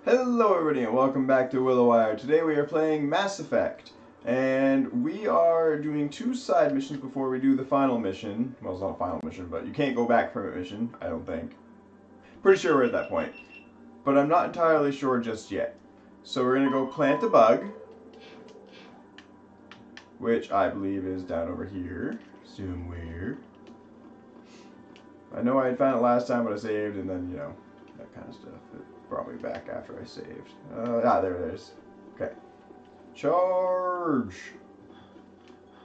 Hello everybody and welcome back to Willowier. Today we are playing Mass Effect. And we are doing 2 side missions before we do the final mission. Well, it's not a final mission, but you can't go back from a mission, I don't think. Pretty sure we're at that point. But I'm not entirely sure just yet. So we're going to go plant a bug. Which I believe is down over here. Somewhere. I know I had found it last time, but I saved and then, you know, that kind of stuff. It brought me back after I saved. There it is. Okay. Charge!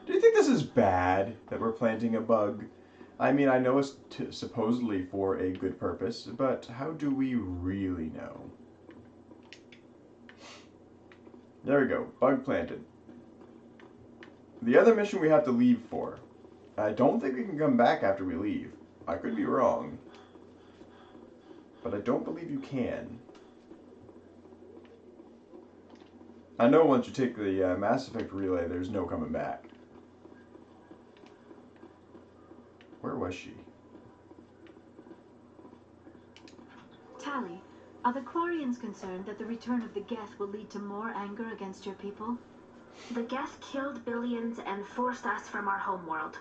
Do you think this is bad that we're planting a bug? I mean, I know it's supposedly for a good purpose, but how do we really know? There we go. Bug planted. The other mission we have to leave for. I don't think we can come back after we leave. I could be wrong. But I don't believe you can. I know once you take the Mass Effect relay, there's no coming back. Where was she? Tali, are the Quarians concerned that the return of the Geth will lead to more anger against your people? The Geth killed billions and forced us from our homeworld.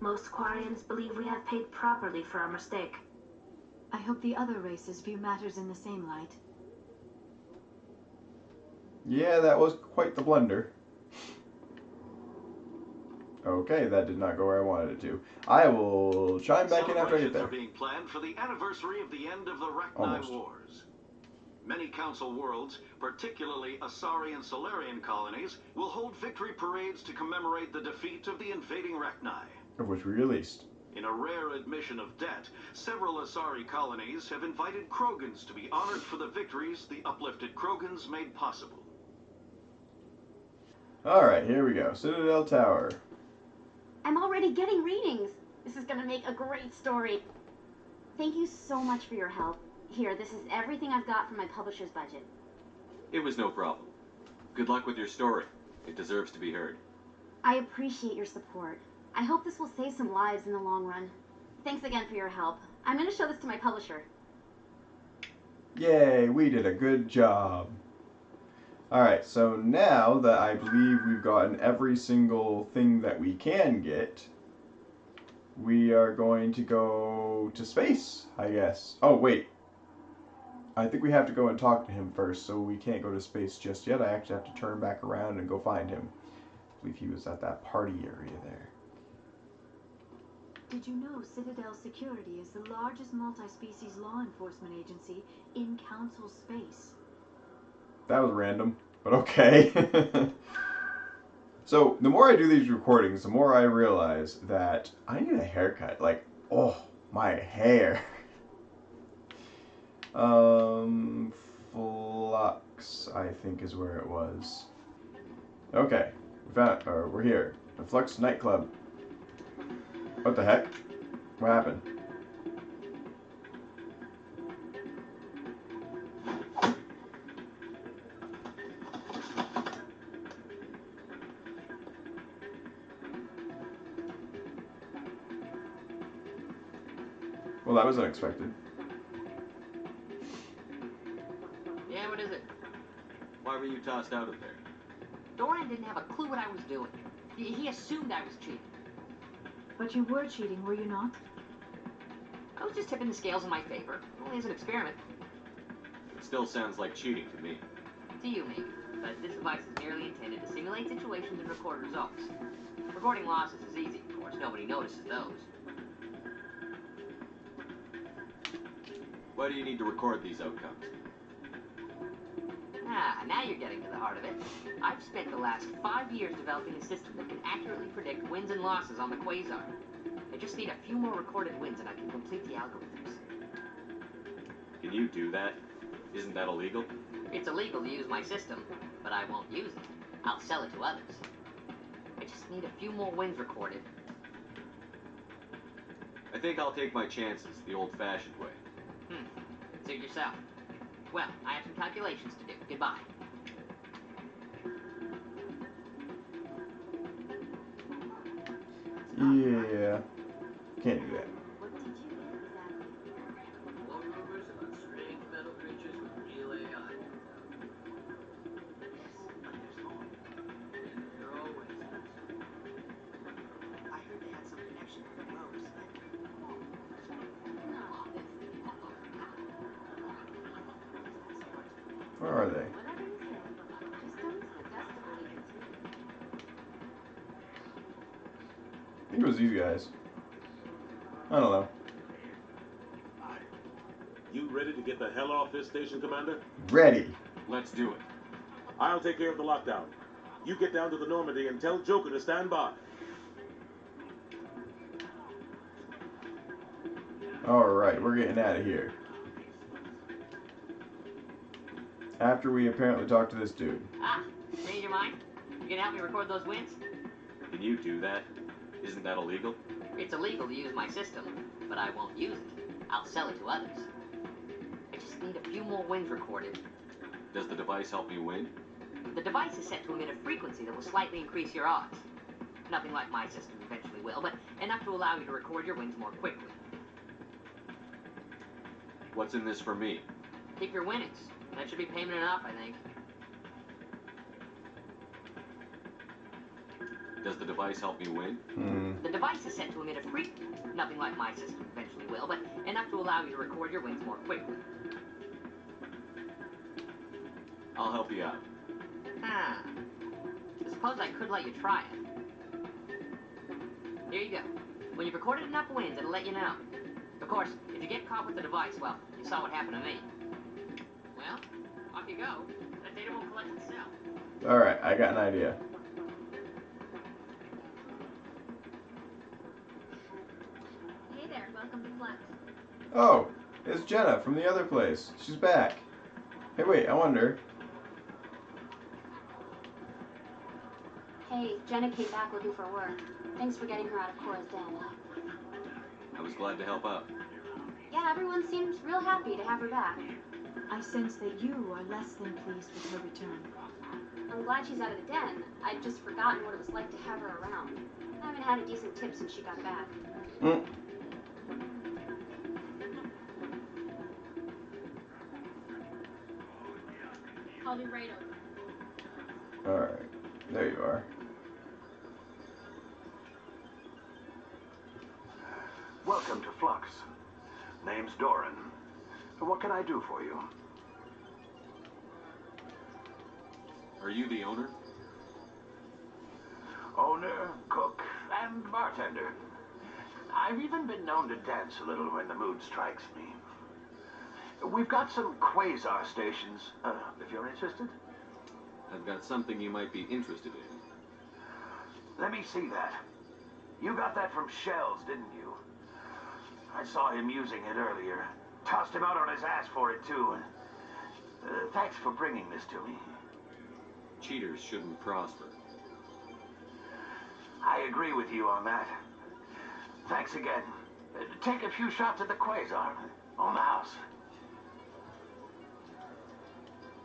Most Quarians believe we have paid properly for our mistake. I hope the other races view matters in the same light. Yeah, that was quite the blunder. Okay, that did not go where I wanted it to. I will chime back in after I get there. Celebrations are being planned for the anniversary of the end of the Rachni Wars. Many Council worlds, particularly Asari and Solarian colonies, will hold victory parades to commemorate the defeat of the invading Rachni. Of which we released. In a rare admission of debt, several Asari colonies have invited Krogans to be honored for the victories the uplifted Krogans made possible. Alright, here we go. Citadel Tower. I'm already getting readings. This is gonna make a great story. Thank you so much for your help. Here, this is everything I've got from my publisher's budget. It was no problem. Good luck with your story. It deserves to be heard. I appreciate your support. I hope this will save some lives in the long run. Thanks again for your help. I'm gonna show this to my publisher. Yay, we did a good job. Alright, so now that I believe we've gotten every single thing that we can get, we are going to go to space, I guess. Oh, wait. I think we have to go and talk to him first, so we can't go to space just yet. I actually have to turn back around and go find him. I believe he was at that party area there. Did you know Citadel Security is the largest multi-species law enforcement agency in Council space? That was random, but okay. So, the more I do these recordings, the more I realize that I need a haircut. Like, oh, my hair. Flux, I think is where it was. Okay, we found it, or we're here. The Flux nightclub. What the heck? What happened? Well, that was unexpected. Yeah, what is it? Why were you tossed out of there? Doran didn't have a clue what I was doing. He assumed I was cheating. But you were cheating, were you not? I was just tipping the scales in my favor. Only as an experiment. It still sounds like cheating to me. To you, maybe. But this device is merely intended to simulate situations and record results. Recording losses is easy, of course. Nobody notices those. Why do you need to record these outcomes? Ah, now you're getting to the heart of it. I've spent the last 5 years developing a system that can accurately predict wins and losses on the Quasar. I just need a few more recorded wins and I can complete the algorithms. Can you do that? Isn't that illegal? It's illegal to use my system, but I won't use it. I'll sell it to others. I just need a few more wins recorded. I think I'll take my chances the old-fashioned way. Suit yourself. Well, I have some calculations to do. Goodbye. Yeah. Can't do that. What did you get exactly? More rumors about strange metal creatures with real AI. Where are they? Whatever you say. Just don't to the dust of allegiance. I think it was these guys. I don't know. You ready to get the hell off this station, Commander? Ready. Let's do it. I'll take care of the lockdown. You get down to the Normandy and tell Joker to stand by. Alright, we're getting out of here. After we apparently talk to this dude. Ah, change your mind? You can help me record those wins? Can you do that? Isn't that illegal? It's illegal to use my system, but I won't use it. I'll sell it to others. I just need a few more wins recorded. Does the device help me win? The device is set to emit a frequency that will slightly increase your odds. Nothing like my system eventually will, but enough to allow you to record your wins more quickly. What's in this for me? Keep your winnings. That should be payment enough, I think. Does the device help me win? The device is set to emit a frequency. Nothing like my system eventually will, but enough to allow you to record your wins more quickly. I'll help you out. I suppose I could let you try it. Here you go. When you've recorded enough wins, it'll let you know. Of course, if you get caught with the device, well, you saw what happened to me. Well, off you go. That data won't collect itself. Alright, I got an idea. Hey there, welcome to Flux. Oh, it's Jenna from the other place. She's back. Hey, wait, I wonder. Hey, Jenna came back looking for work. Thanks for getting her out of Cora's den. I was glad to help out. Yeah, everyone seems real happy to have her back. I sense that you are less than pleased with her return. I'm glad she's out of the den. I'd just forgotten what it was like to have her around. I haven't had a decent tip since she got back. I'll be right over. Alright, there you are. Welcome to Flux. Name's Doran. What can I do for you? Are you the owner? Owner, cook, and bartender. I've even been known to dance a little when the mood strikes me. We've got some quasar stations, if you're interested. I've got something you might be interested in. Let me see that. You got that from Shells, didn't you? I saw him using it earlier. Tossed him out on his ass for it, too. Thanks for bringing this to me. Cheaters shouldn't prosper. I agree with you on that. Thanks again. Take a few shots at the quasar. On the house.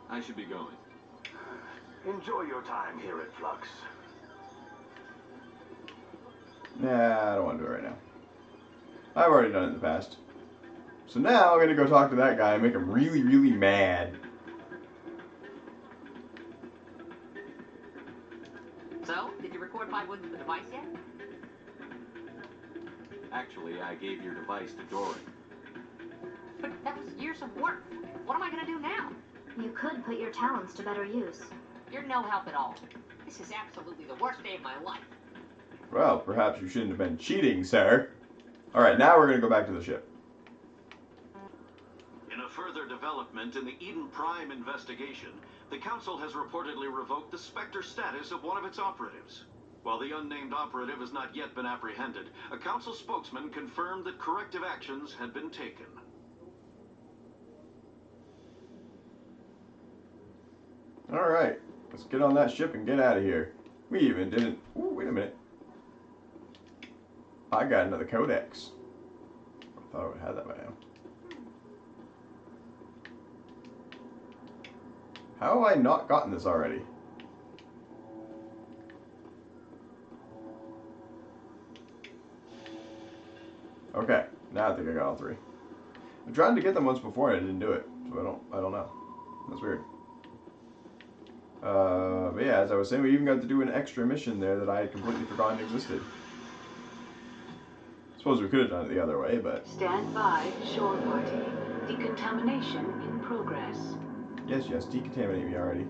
I should be going. Enjoy your time here at Flux. Nah, I don't want to do it right now. I've already done it in the past. So now I'm going to go talk to that guy and make him really, really mad. So, did you record 5 wins with the device yet? Actually, I gave your device to Doran. But that was years of work. What am I gonna do now? You could put your talents to better use. You're no help at all. This is absolutely the worst day of my life. Well, perhaps you shouldn't have been cheating, sir. Alright, now we're going to go back to the ship. In a further development in the Eden Prime investigation, the Council has reportedly revoked the Spectre status of one of its operatives. While the unnamed operative has not yet been apprehended, a Council spokesman confirmed that corrective actions had been taken. Alright, let's get on that ship and get out of here. We even didn't... Ooh, wait a minute. I got another codex. I thought I would have that by now. How have I not gotten this already? Okay, now I think I got all 3. I tried to get them once before and I didn't do it, so I don't know. That's weird. But yeah, as I was saying, we even got to do an extra mission there that I had completely forgotten existed. Suppose we could have done it the other way, but... Stand by, shore party. Decontamination in progress. Yes, decontaminate me already.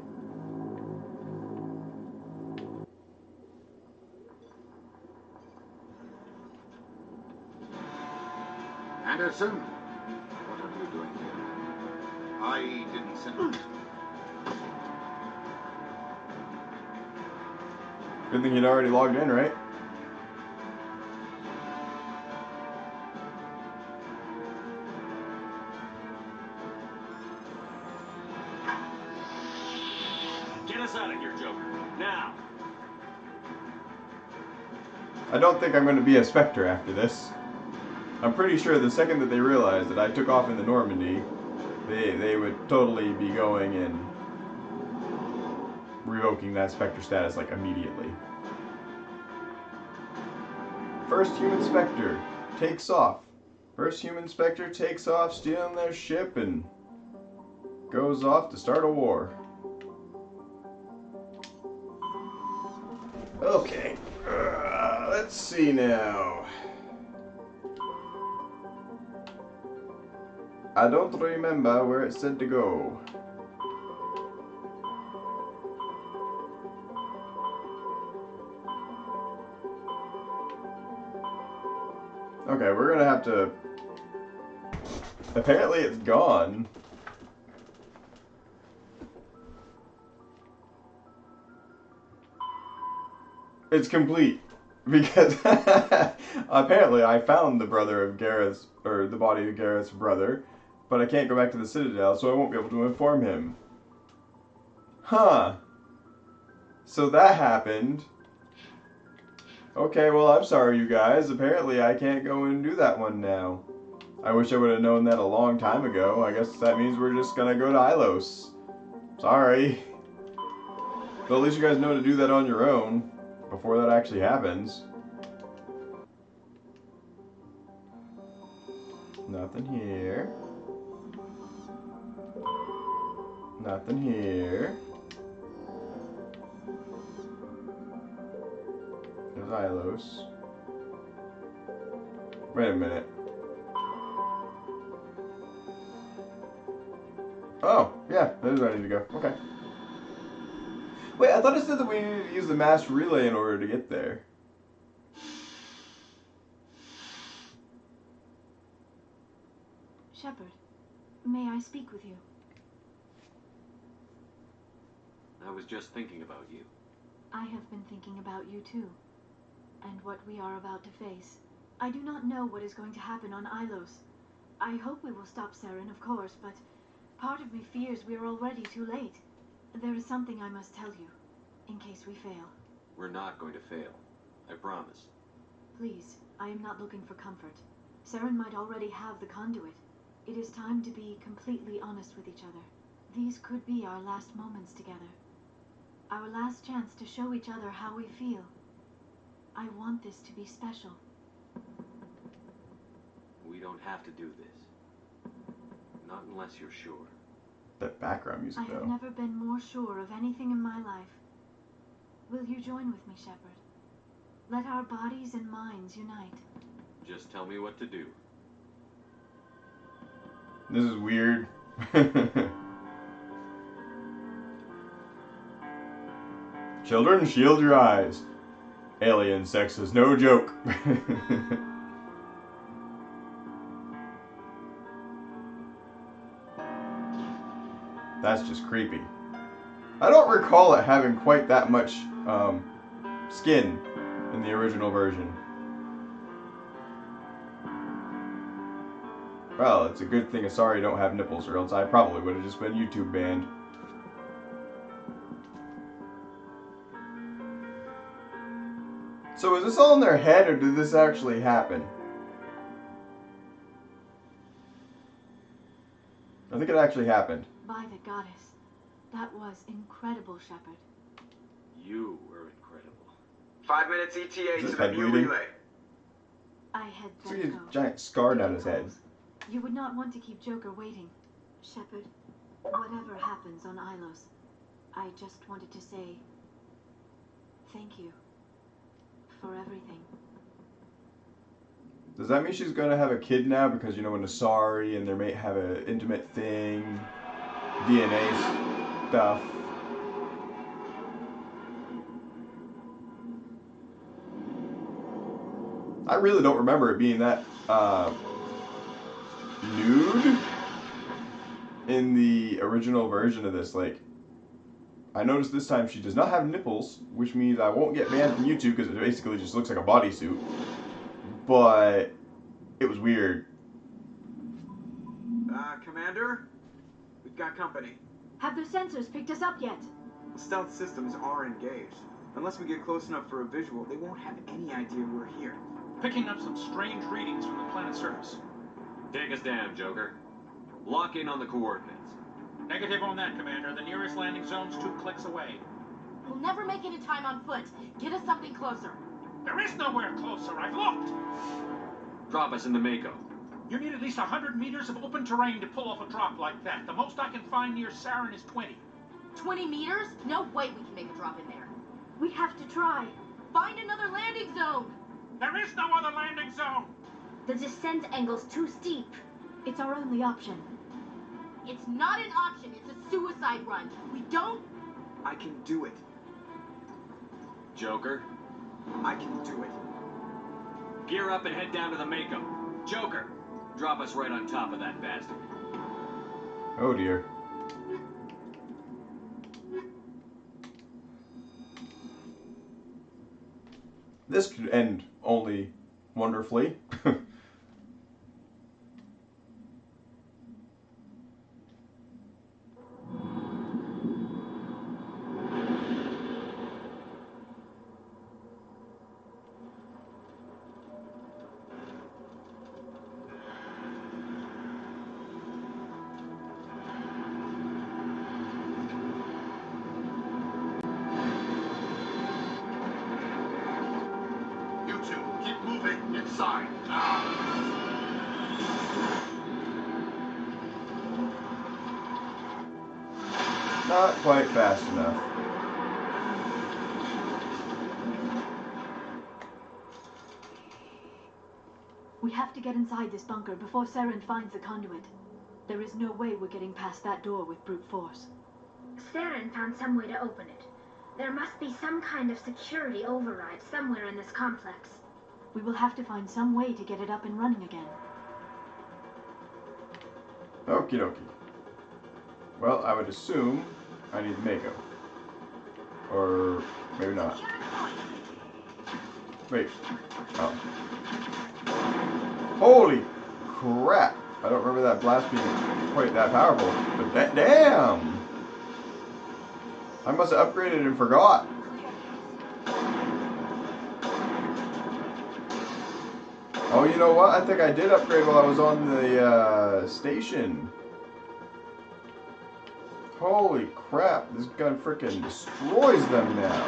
Anderson, what are you doing here? I didn't send you. Good thing you'd already logged in, right? Get us out of here, Joker. Now! I don't think I'm going to be a Spectre after this. I'm pretty sure the second that they realized that I took off in the Normandy, they would totally be going and revoking that Spectre status, like, immediately. First human Spectre takes off. First human Spectre takes off, stealing their ship, and goes off to start a war. Okay, let's see now. I don't remember where it said to go. Okay, we're gonna have to... Apparently it's gone. It's complete. Because apparently I found the brother of Gareth's, or the body of Gareth's brother, but I can't go back to the Citadel, so I won't be able to inform him. Huh. So that happened. Okay, well, I'm sorry, you guys. Apparently I can't go and do that one now. I wish I would have known that a long time ago. I guess that means we're just gonna go to Ilos. Sorry. But at least you guys know to do that on your own before that actually happens. Nothing here. Nothing here. There's Ilos. Wait a minute. Oh, yeah, that is where I need to go. Okay. Wait, I thought it said that we needed to use the mass relay in order to get there. Shepard, may I speak with you? I was just thinking about you. I have been thinking about you too, and what we are about to face. I do not know what is going to happen on Ilos. I hope we will stop Saren, of course, but part of me fears we are already too late. There is something I must tell you, in case we fail. We're not going to fail. I promise. Please, I am not looking for comfort. Saren might already have the conduit. It is time to be completely honest with each other. These could be our last moments together. Our last chance to show each other how we feel. I want this to be special. We don't have to do this. Not unless you're sure. That background music, I have though. never been more sure of anything in my life. Will you join with me, Shepard? Let our bodies and minds unite. Just tell me what to do. This is weird. Children, shield your eyes. Alien sex is no joke. That's just creepy. I don't recall it having quite that much skin in the original version. Well, it's a good thing Asari don't have nipples, or else I probably would have just been YouTube banned. So is this all in their head, or did this actually happen? I think it actually happened. By the goddess, that was incredible, Shepard. You were incredible. 5 minutes ETA Is to his the head new bleeding? relay. I had It's like better a go. giant scar down his head. You would not want to keep Joker waiting. Shepard, whatever happens on Ilos, I just wanted to say thank you for everything. Does that mean she's gonna have a kid now? Because, you know, an Asari and they may have an intimate thing. DNA stuff. I really don't remember it being that nude in the original version of this. Like, I noticed this time she does not have nipples, which means I won't get banned from YouTube because it basically just looks like a bodysuit. But it was weird. Commander? We've got company. Have their sensors picked us up yet? Stealth systems are engaged. Unless we get close enough for a visual, they won't have any idea we're here. Picking up some strange readings from the planet's surface. Take us down, Joker. Lock in on the coordinates. Negative on that, Commander. The nearest landing zone's 2 clicks away. We'll never make it in time on foot. Get us something closer. There is nowhere closer. I've looked. Drop us in the Mako. You need at least 100 meters of open terrain to pull off a drop like that. The most I can find near Saren is 20. 20 meters? No way we can make a drop in there. We have to try. Find another landing zone. There is no other landing zone. The descent angle's too steep. It's our only option. It's not an option. It's a suicide run. We don't... I can do it. Joker, I can do it. gear up and head down to the Mako. Joker, drop us right on top of that bastard. Oh dear. This could end only wonderfully. Keep moving inside now. Not quite fast enough. We have to get inside this bunker before Saren finds the conduit. There is no way we're getting past that door with brute force. Saren found some way to open it. There must be some kind of security override somewhere in this complex. We will have to find some way to get it up and running again. Okie dokie. Well, I would assume I need the Mako. Or maybe not. Wait. Oh. Holy crap! I don't remember that blast being quite that powerful. But that damn! I must have upgraded and forgot. Oh, you know what? I think I did upgrade while I was on the station. Holy crap, this gun frickin' destroys them now.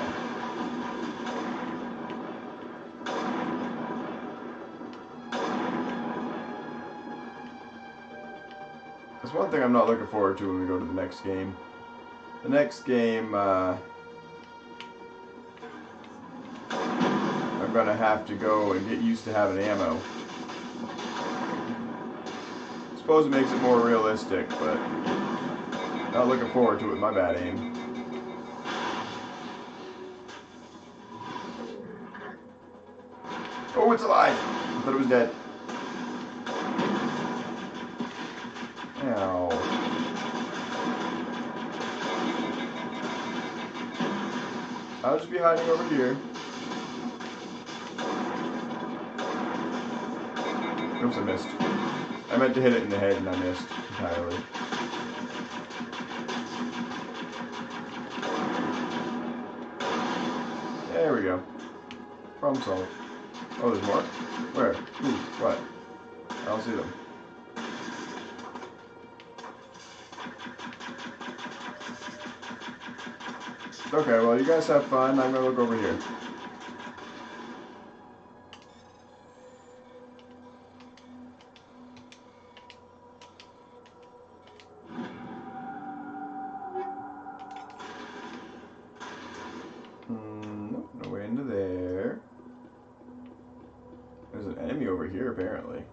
That's one thing I'm not looking forward to when we go to the next game. The next game, I'm gonna have to go and get used to having ammo. I suppose it makes it more realistic, but not looking forward to it with my bad aim. Oh, it's alive! I thought it was dead. Ow. I'll just be hiding over here. Oops, I missed. I meant to hit it in the head and I missed entirely. There we go. Problem solved. Oh, there's more? Where? Ooh, what? I don't see them. Okay, well, you guys have fun. I'm gonna look over here. Nope, no way into there. There's an enemy over here, apparently.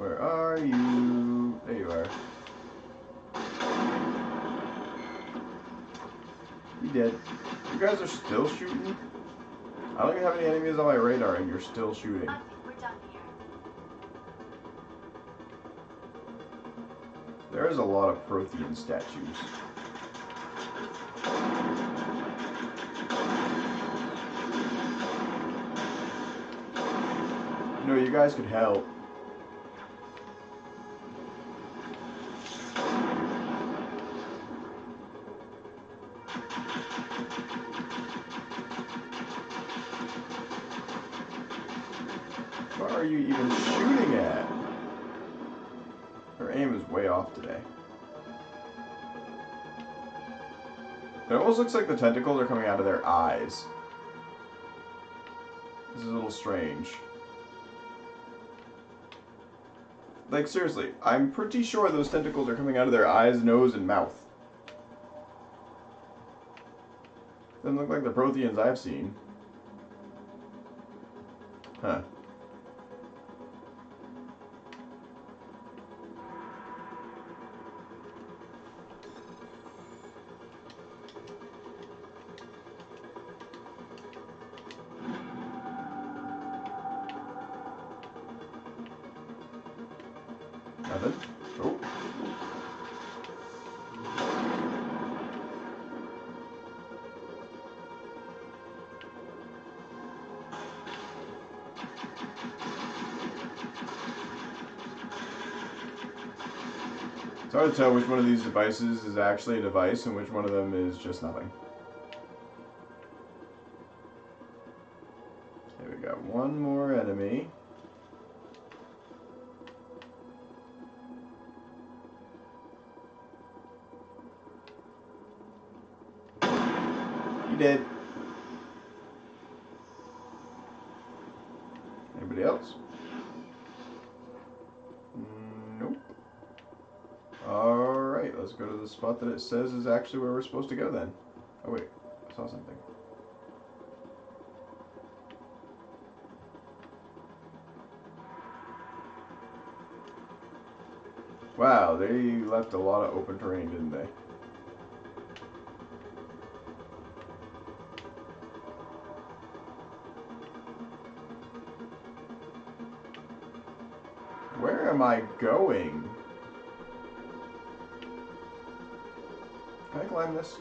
Where are you? There you are. You dead. You guys are still shooting? I don't even have any enemies on my radar and you're still shooting. I think we're done here. There is a lot of Prothean statues. You know, you guys could help. What are you even shooting at? Her aim is way off today. It almost looks like the tentacles are coming out of their eyes. This is a little strange. Like, seriously, I'm pretty sure those tentacles are coming out of their eyes, nose, and mouth. Doesn't look like the Protheans I've seen. Huh. Nothing. Oh. It's hard to tell which one of these devices is actually a device and which one of them is just nothing. Okay, we got one more enemy. You did. Anybody else? Nope. Alright, let's go to the spot that it says is actually where we're supposed to go then. Oh wait, I saw something. Wow, they left a lot of open terrain, didn't they? Where am I going? Can I climb this?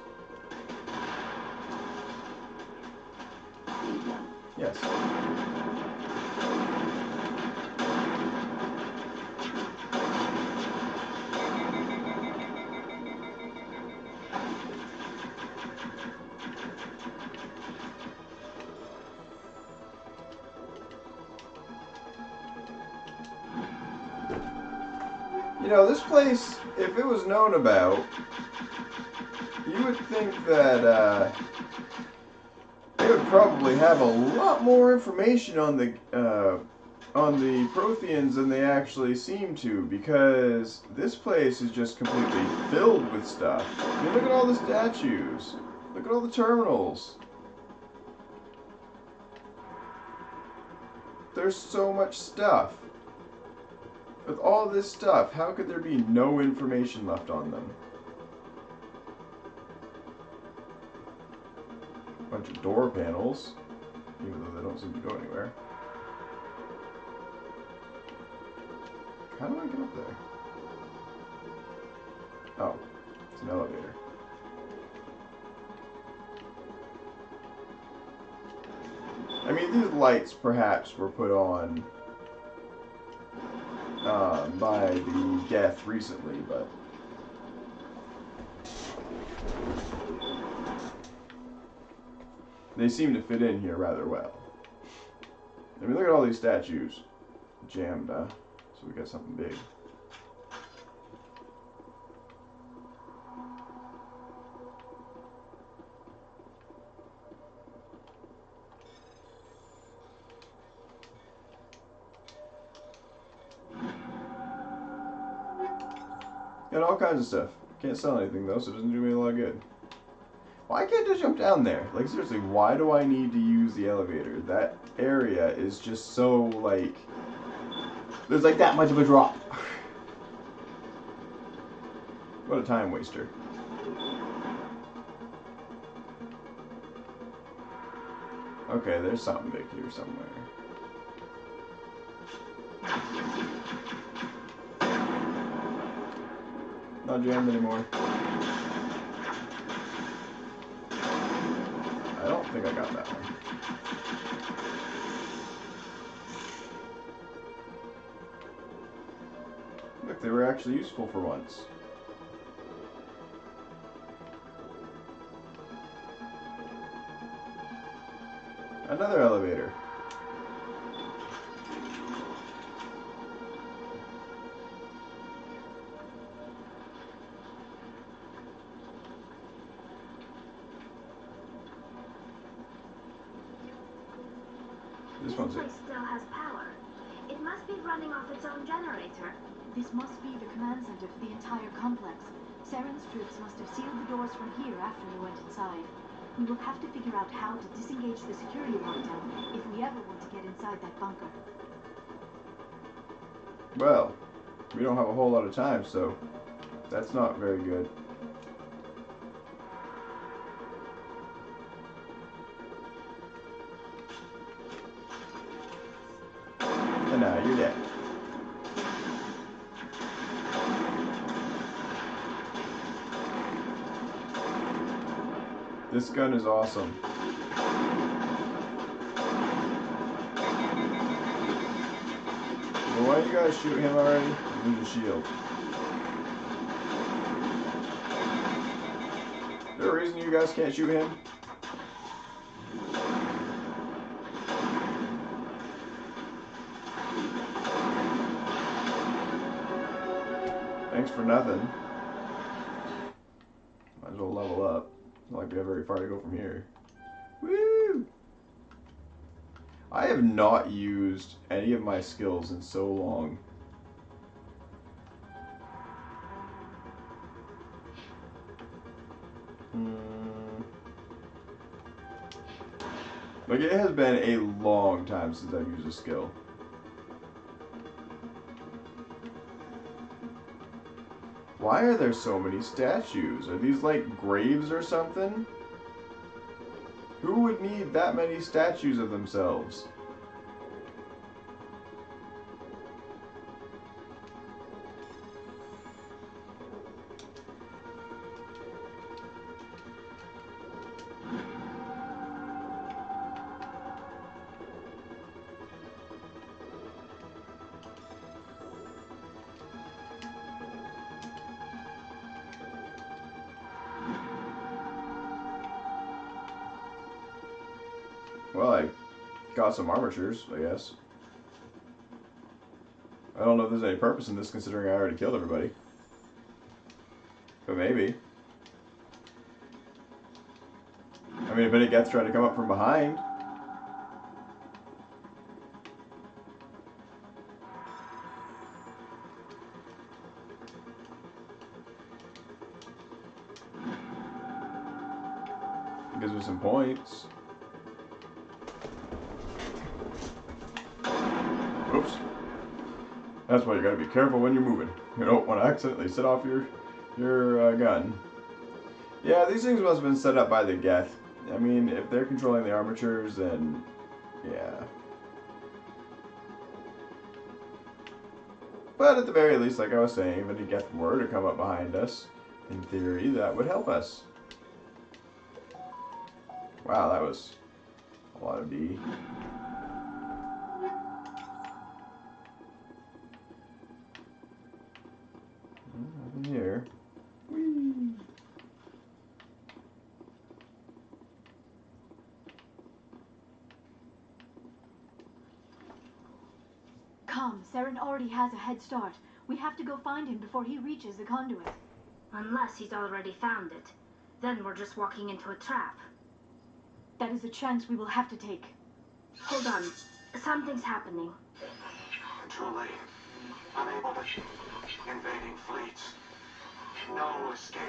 Yes. You know, this place, if it was known about, you would think that they would probably have a lot more information on the Protheans than they actually seem to, because this place is just completely filled with stuff. I mean, look at all the statues. Look at all the terminals. There's so much stuff. With all this stuff, how could there be no information left on them? Bunch of door panels, even though they don't seem to go anywhere. How do I get up there? Oh, it's an elevator. I mean, these lights perhaps were put on by the death recently, but they seem to fit in here rather well. I mean, look at all these statues jammed, so we got something big. Got all kinds of stuff. Can't sell anything though, so it doesn't do me a lot of good. Why can't I jump down there? Like, seriously, why do I need to use the elevator? That area is just so, like, There's like that much of a drop. What a time waster. Okay, there's something big here somewhere. Not jammed anymore. I don't think I got that one. Look, they were actually useful for once. Another elevator. This one's it. place still has power. It must be running off its own generator. This must be the command center for the entire complex. Saren's troops must have sealed the doors from here after we went inside. We will have to figure out how to disengage the security lockdown if we ever want to get inside that bunker. Well, we don't have a whole lot of time, so that's not very good. And now you're dead. This gun is awesome. Well, why don't you guys shoot him already? Use a shield. Is there a reason you guys can't shoot him? Thanks for nothing. Might as well level up. Not like we have very far to go from here. Woo! I have not used any of my skills in so long. Like, it has been a long time since I've used a skill. Why are there so many statues? Are these like graves or something? Who would need that many statues of themselves? Well, I got some armatures, I guess. I don't know if there's any purpose in this considering I already killed everybody. But maybe. I mean, if any gets trying to come up from behind. It gives me some points. Oops. That's why you gotta be careful when you're moving. You don't want to accidentally set off your gun. Yeah, these things must have been set up by the Geth. I mean, if they're controlling the armatures, then yeah. But at the very least, like I was saying, if any Geth were to come up behind us, in theory, that would help us. Wow, that was a lot of D. Nothing here. Whee! Come, Saren already has a head start. We have to go find him before he reaches the conduit. Unless he's already found it. Then we're just walking into a trap. That is a chance we will have to take. Hold on. Something's happening. Truly, unable to invading fleets. No escape.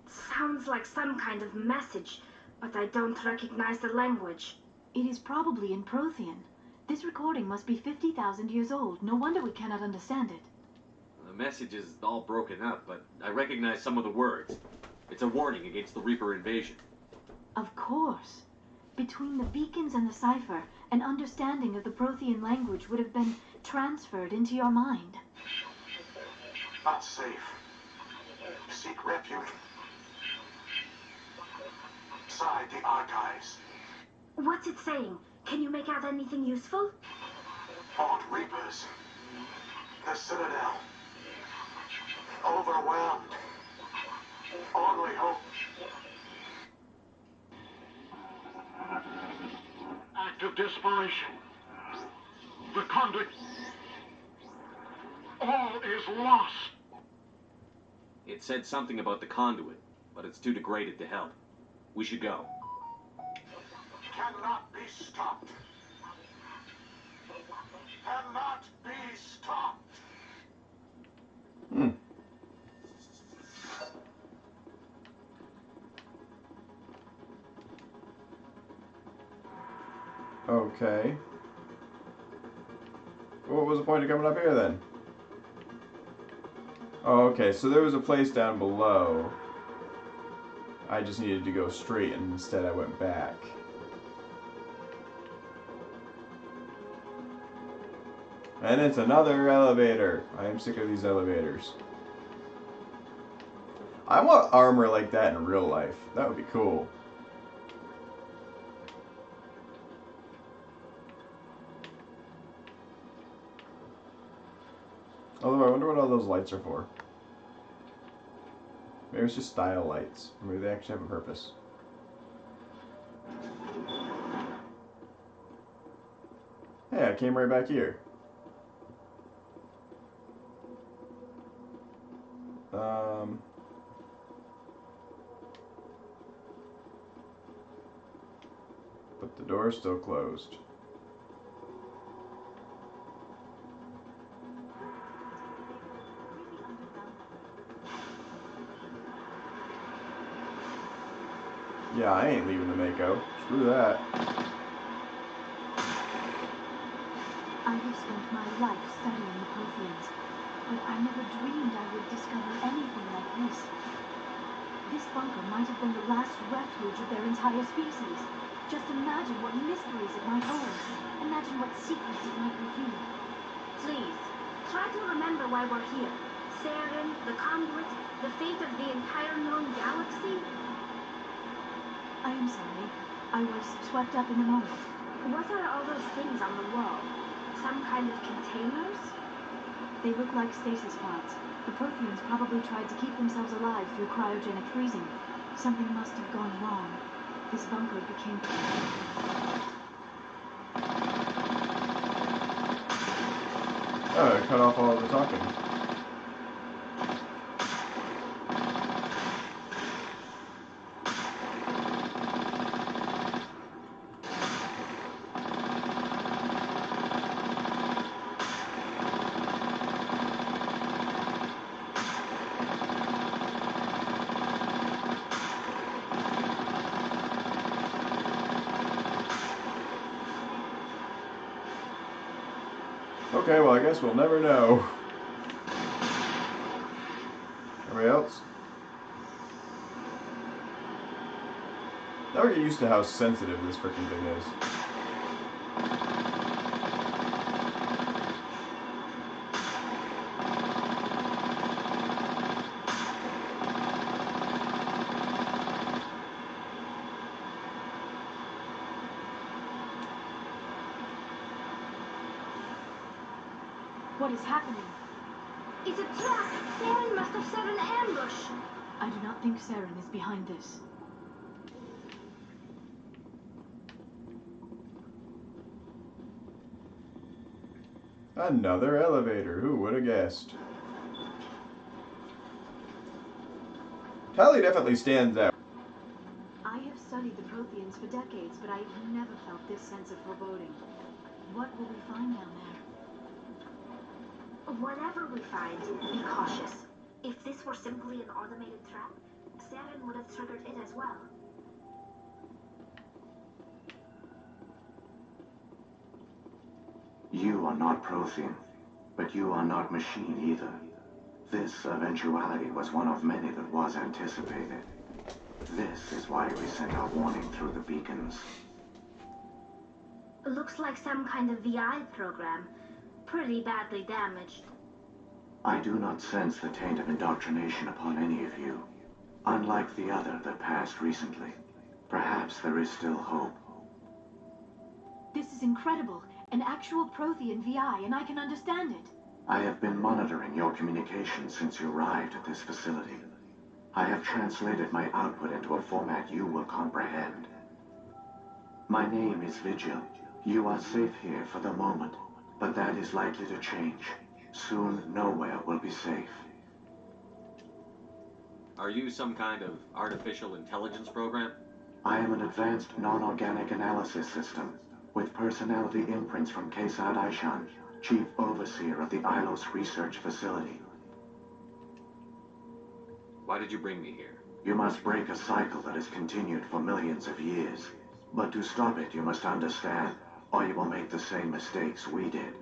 Sounds like some kind of message, but I don't recognize the language. It is probably in Prothean. This recording must be 50,000 years old. No wonder we cannot understand it. The message is all broken up, but I recognize some of the words. It's a warning against the Reaper invasion. Of course. Between the beacons and the cipher, an understanding of the Prothean language would have been transferred into your mind. Not safe. Seek refuge. Inside the archives. What's it saying? Can you make out anything useful? Fought Reapers. The Citadel. Overwhelmed. Only hope. Act of desperation. The conduit. All is lost. It said something about the conduit, but it's too degraded to help. We should go. Cannot be stopped. Cannot be stopped. Okay. What was the point of coming up here then? Oh, okay, so there was a place down below. I just needed to go straight, and instead I went back. And it's another elevator. I am sick of these elevators. I want armor like that in real life. That would be cool. Although I wonder what all those lights are for. Maybe it's just style lights. Maybe they actually have a purpose. Hey, I came right back here. But the door is still closed. Yeah, I ain't leaving the Mako. Screw that. I have spent my life studying the Protheans, but I never dreamed I would discover anything like this. This bunker might have been the last refuge of their entire species. Just imagine what mysteries it might hold. Imagine what secrets it might reveal. Please, try to remember why we're here. Saren, the conduit, the fate of the entire known galaxy. I am sorry. I was swept up in the moment. What are all those things on the wall? Some kind of containers? They look like stasis pods. The Protheans probably tried to keep themselves alive through cryogenic freezing. Something must have gone wrong. This bunker became... Oh, it cut off all the talking. Okay, well, I guess we'll never know. Everybody else? Never get used to how sensitive this freaking thing is. What is happening? It's a trap! Saren must have set an ambush! I do not think Saren is behind this. Another elevator. Who would have guessed? Tally definitely stands out. I have studied the Protheans for decades, but I have never felt this sense of foreboding. What will we find down there? Whatever we find, be cautious. If this were simply an automated trap, Saren would have triggered it as well. You are not Prothean, but you are not machine either. This eventuality was one of many that was anticipated. This is why we sent our warning through the beacons. Looks like some kind of VI program. Pretty badly damaged. I do not sense the taint of indoctrination upon any of you. Unlike the other that passed recently. Perhaps there is still hope. This is incredible. An actual Prothean VI, and I can understand it. I have been monitoring your communications since you arrived at this facility. I have translated my output into a format you will comprehend. My name is Vigil. You are safe here for the moment, but that is likely to change. Soon, nowhere will be safe. Are you some kind of artificial intelligence program? I am an advanced non-organic analysis system, with personality imprints from Kesad Aishan, Chief Overseer of the Ilos Research Facility. Why did you bring me here? You must break a cycle that has continued for millions of years. But to stop it, you must understand, or you will make the same mistakes we did.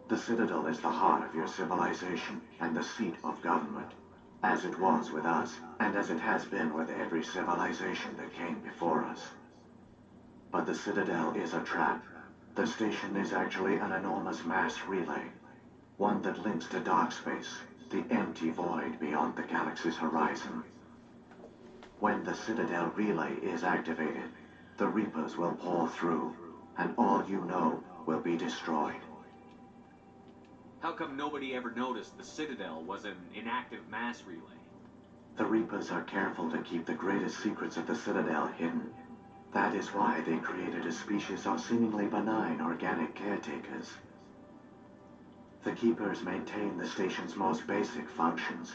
The Citadel is the heart of your civilization and the seat of government, as it was with us, and as it has been with every civilization that came before us. But the Citadel is a trap. The station is actually an enormous mass relay, one that links to dark space, the empty void beyond the galaxy's horizon. When the Citadel relay is activated, the Reapers will pour through, and all you know will be destroyed. How come nobody ever noticed the Citadel was an inactive mass relay? The Reapers are careful to keep the greatest secrets of the Citadel hidden. That is why they created a species of seemingly benign organic caretakers. The Keepers maintain the station's most basic functions.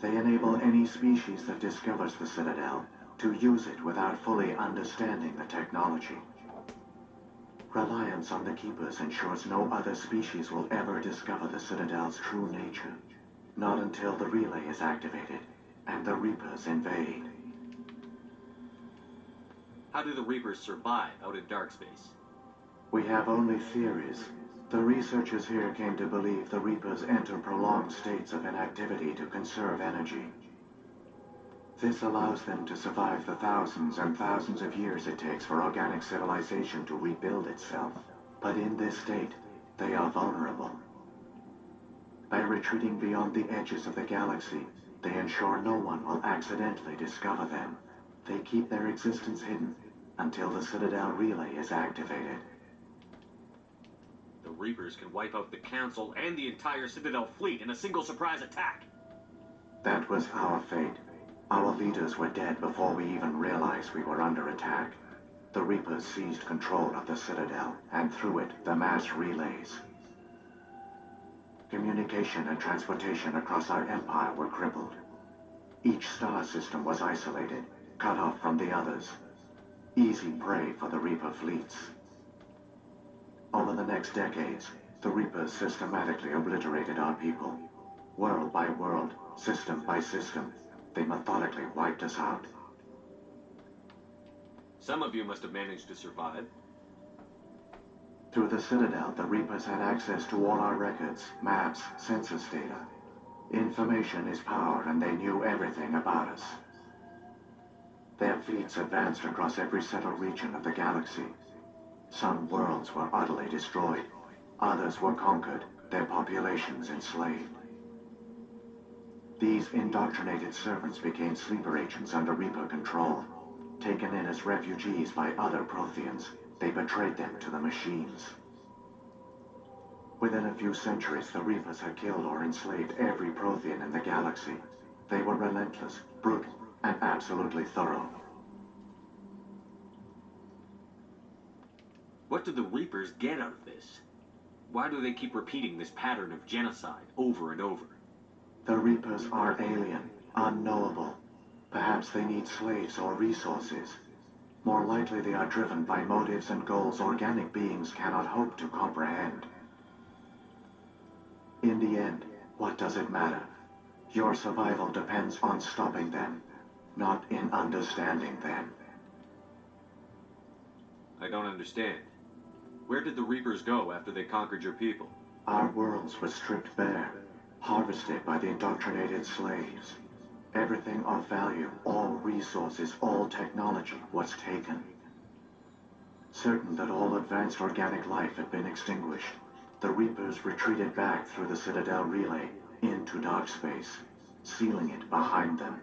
They enable any species that discovers the Citadel to use it without fully understanding the technology. Reliance on the Keepers ensures no other species will ever discover the Citadel's true nature. Not until the relay is activated and the Reapers invade. How do the Reapers survive out in dark space? We have only theories. The researchers here came to believe the Reapers enter prolonged states of inactivity to conserve energy. This allows them to survive the thousands and thousands of years it takes for organic civilization to rebuild itself. But in this state, they are vulnerable. By retreating beyond the edges of the galaxy, they ensure no one will accidentally discover them. They keep their existence hidden until the Citadel relay is activated. The Reapers can wipe out the Council and the entire Citadel fleet in a single surprise attack. That was our fate. Our leaders were dead before we even realized we were under attack. The Reapers seized control of the Citadel, and through it, the mass relays. Communication and transportation across our empire were crippled. Each star system was isolated, cut off from the others. Easy prey for the Reaper fleets. Over the next decades, the Reapers systematically obliterated our people. World by world, system by system, they methodically wiped us out. Some of you must have managed to survive. Through the Citadel, the Reapers had access to all our records, maps, census data. Information is power, and they knew everything about us. Their fleets advanced across every settled region of the galaxy. Some worlds were utterly destroyed. Others were conquered, their populations enslaved. These indoctrinated servants became sleeper agents under Reaper control. Taken in as refugees by other Protheans, they betrayed them to the machines. Within a few centuries, the Reapers had killed or enslaved every Prothean in the galaxy. They were relentless, brutal, and absolutely thorough. What do the Reapers get out of this? Why do they keep repeating this pattern of genocide over and over? The Reapers are alien, unknowable. Perhaps they need slaves or resources. More likely they are driven by motives and goals organic beings cannot hope to comprehend. In the end, what does it matter? Your survival depends on stopping them, not in understanding them. I don't understand. Where did the Reapers go after they conquered your people? Our worlds were stripped bare, harvested by the indoctrinated slaves. Everything of value, all resources, all technology was taken. Certain that all advanced organic life had been extinguished, the Reapers retreated back through the Citadel relay into dark space, sealing it behind them.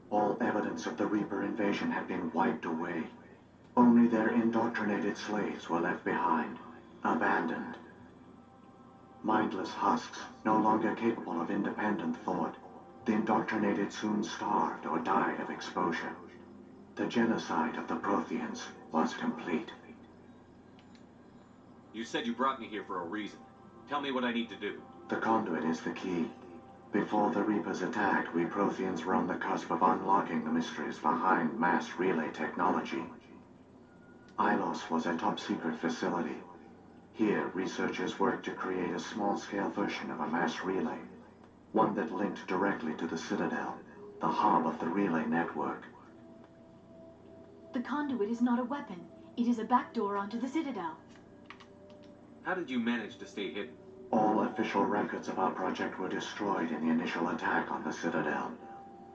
All evidence of the Reaper invasion had been wiped away. Only their indoctrinated slaves were left behind, abandoned. Mindless husks, no longer capable of independent thought, the indoctrinated soon starved or died of exposure. The genocide of the Protheans was complete. You said you brought me here for a reason. Tell me what I need to do. The conduit is the key. Before the Reapers attacked, we Protheans were on the cusp of unlocking the mysteries behind mass relay technology. Ilos was a top-secret facility. Here, researchers worked to create a small-scale version of a mass relay, one that linked directly to the Citadel, the hub of the relay network. The conduit is not a weapon. It is a backdoor onto the Citadel. How did you manage to stay hidden? All official records of our project were destroyed in the initial attack on the Citadel.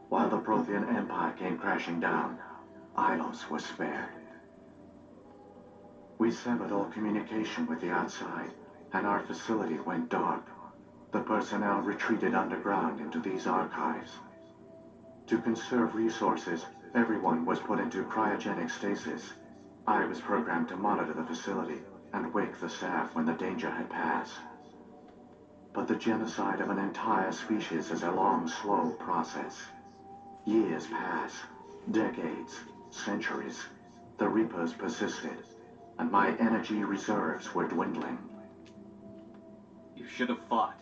While the Prothean Empire came crashing down, Ilos was spared. We severed all communication with the outside, and our facility went dark. The personnel retreated underground into these archives. To conserve resources, everyone was put into cryogenic stasis. I was programmed to monitor the facility and wake the staff when the danger had passed. But the genocide of an entire species is a long, slow process. Years pass, decades, centuries. The Reapers persisted, and my energy reserves were dwindling. You should have fought.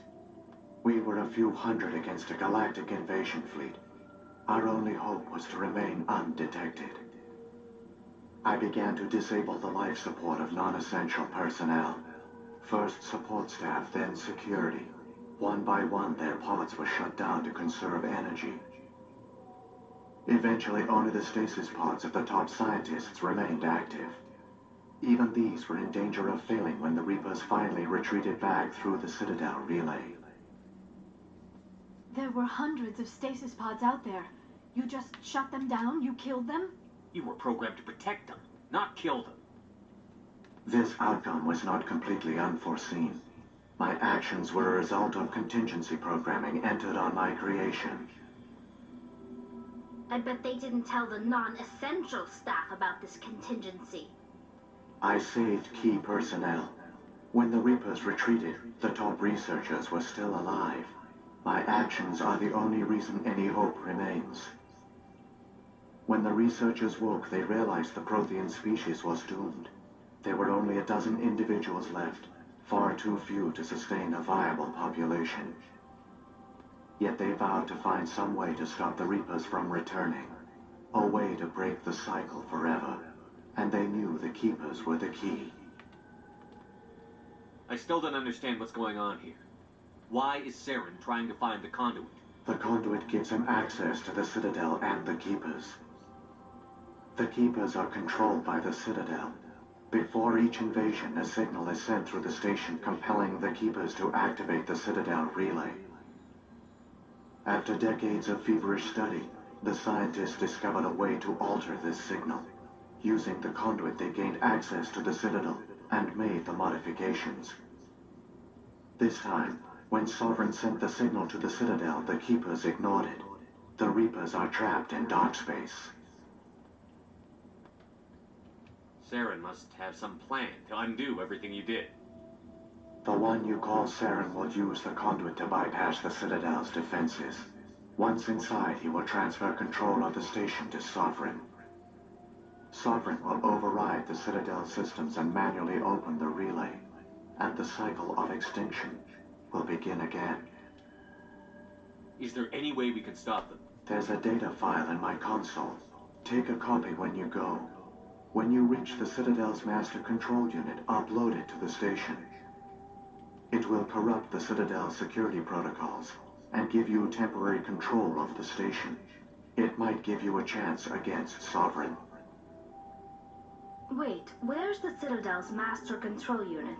We were a few hundred against a galactic invasion fleet. Our only hope was to remain undetected. I began to disable the life support of non-essential personnel. First support staff, then security. One by one, their pods were shut down to conserve energy. Eventually, only the stasis pods of the top scientists remained active. Even these were in danger of failing when the Reapers finally retreated back through the Citadel relay. There were hundreds of stasis pods out there. You just shut them down? You killed them? You were programmed to protect them, not kill them. This outcome was not completely unforeseen. My actions were a result of contingency programming entered on my creation. I bet they didn't tell the non-essential staff about this contingency. I saved key personnel. When the Reapers retreated, the top researchers were still alive. My actions are the only reason any hope remains. When the researchers woke, they realized the Prothean species was doomed. There were only a dozen individuals left, far too few to sustain a viable population. Yet they vowed to find some way to stop the Reapers from returning, a way to break the cycle forever, and they knew the Keepers were the key. I still don't understand what's going on here. Why is Saren trying to find the conduit? The conduit gives him access to the Citadel and the Keepers. The Keepers are controlled by the Citadel. Before each invasion, a signal is sent through the station compelling the Keepers to activate the Citadel relay. After decades of feverish study, the scientists discovered a way to alter this signal. Using the conduit, they gained access to the Citadel and made the modifications. This time, when Sovereign sent the signal to the Citadel, the Keepers ignored it. The Reapers are trapped in dark space. Saren must have some plan to undo everything you did. The one you call Saren will use the conduit to bypass the Citadel's defenses. Once inside, he will transfer control of the station to Sovereign. Sovereign will override the Citadel systems and manually open the relay, and the cycle of extinction will begin again. Is there any way we can stop them? There's a data file in my console. Take a copy when you go. When you reach the Citadel's master control unit, upload it to the station. It will corrupt the Citadel's security protocols and give you temporary control of the station. It might give you a chance against Sovereign. Wait, where's the Citadel's master control unit?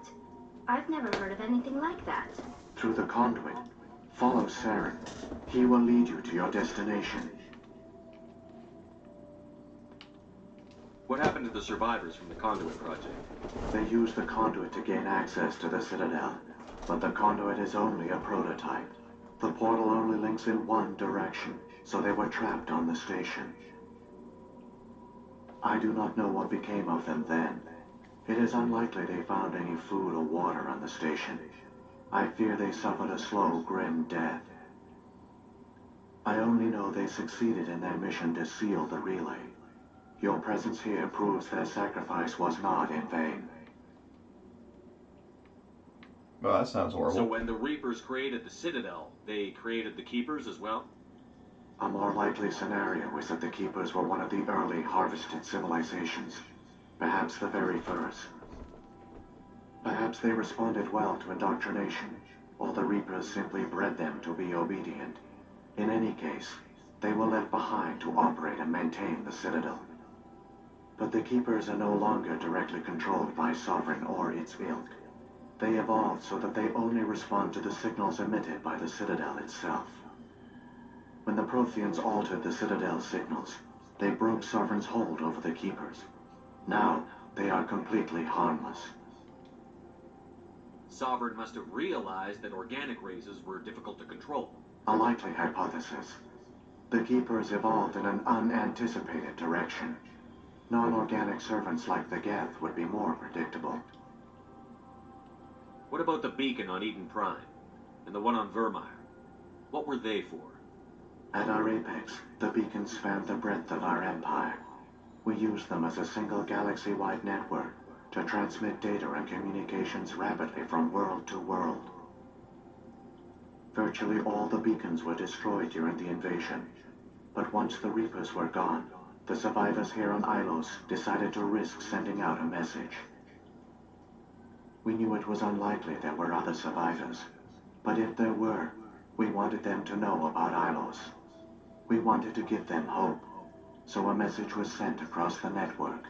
I've never heard of anything like that. Through the conduit. Follow Saren. He will lead you to your destination. What happened to the survivors from the conduit project? They used the conduit to gain access to the Citadel, but the conduit is only a prototype. The portal only links in one direction, so they were trapped on the station. I do not know what became of them then. It is unlikely they found any food or water on the station. I fear they suffered a slow, grim death. I only know they succeeded in their mission to seal the relay. Your presence here proves their sacrifice was not in vain. Well, that sounds horrible. So when the Reapers created the Citadel, they created the Keepers as well? A more likely scenario is that the Keepers were one of the early harvested civilizations. Perhaps the very first. Perhaps they responded well to indoctrination, or the Reapers simply bred them to be obedient. In any case, they were left behind to operate and maintain the Citadel. But the Keepers are no longer directly controlled by Sovereign or its ilk. They evolved so that they only respond to the signals emitted by the Citadel itself. When the Protheans altered the Citadel's signals, they broke Sovereign's hold over the Keepers. Now, they are completely harmless. Sovereign must have realized that organic races were difficult to control. A likely hypothesis. The Keepers evolved in an unanticipated direction. Non-organic servants like the Geth would be more predictable. What about the beacon on Eden Prime? And the one on Vermeer? What were they for? At our apex, the beacons spanned the breadth of our empire. We used them as a single galaxy-wide network to transmit data and communications rapidly from world to world. Virtually all the beacons were destroyed during the invasion. But once the Reapers were gone, the survivors here on Ilos decided to risk sending out a message. We knew it was unlikely there were other survivors, but if there were, we wanted them to know about Ilos. We wanted to give them hope, so a message was sent across the network.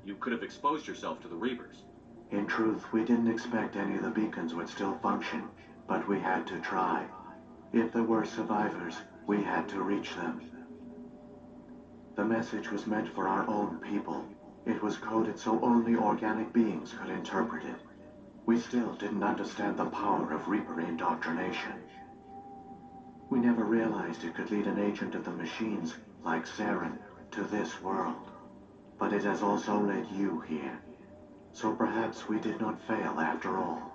You could have exposed yourself to the Reapers. In truth, we didn't expect any of the beacons would still function, but we had to try. If there were survivors, we had to reach them. The message was meant for our own people. It was coded so only organic beings could interpret it. We still didn't understand the power of Reaper indoctrination. We never realized it could lead an agent of the machines, like Saren, to this world. But it has also led you here. So perhaps we did not fail after all.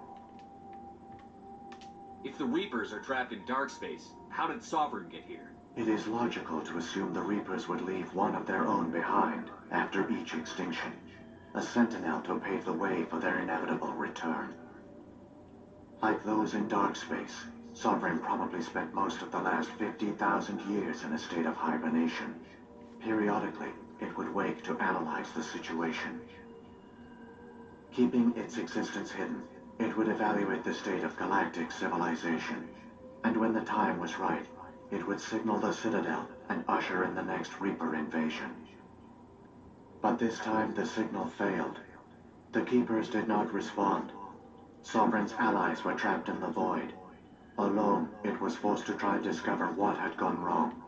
If the Reapers are trapped in dark space, how did Sovereign get here? It is logical to assume the Reapers would leave one of their own behind after each extinction. A sentinel to pave the way for their inevitable return. Like those in dark space, Sovereign probably spent most of the last 50,000 years in a state of hibernation. Periodically, it would wake to analyze the situation. Keeping its existence hidden, it would evaluate the state of galactic civilization. And when the time was right, it would signal the Citadel and usher in the next Reaper invasion. But this time the signal failed. The Keepers did not respond. Sovereign's allies were trapped in the void. Alone, it was forced to try and discover what had gone wrong.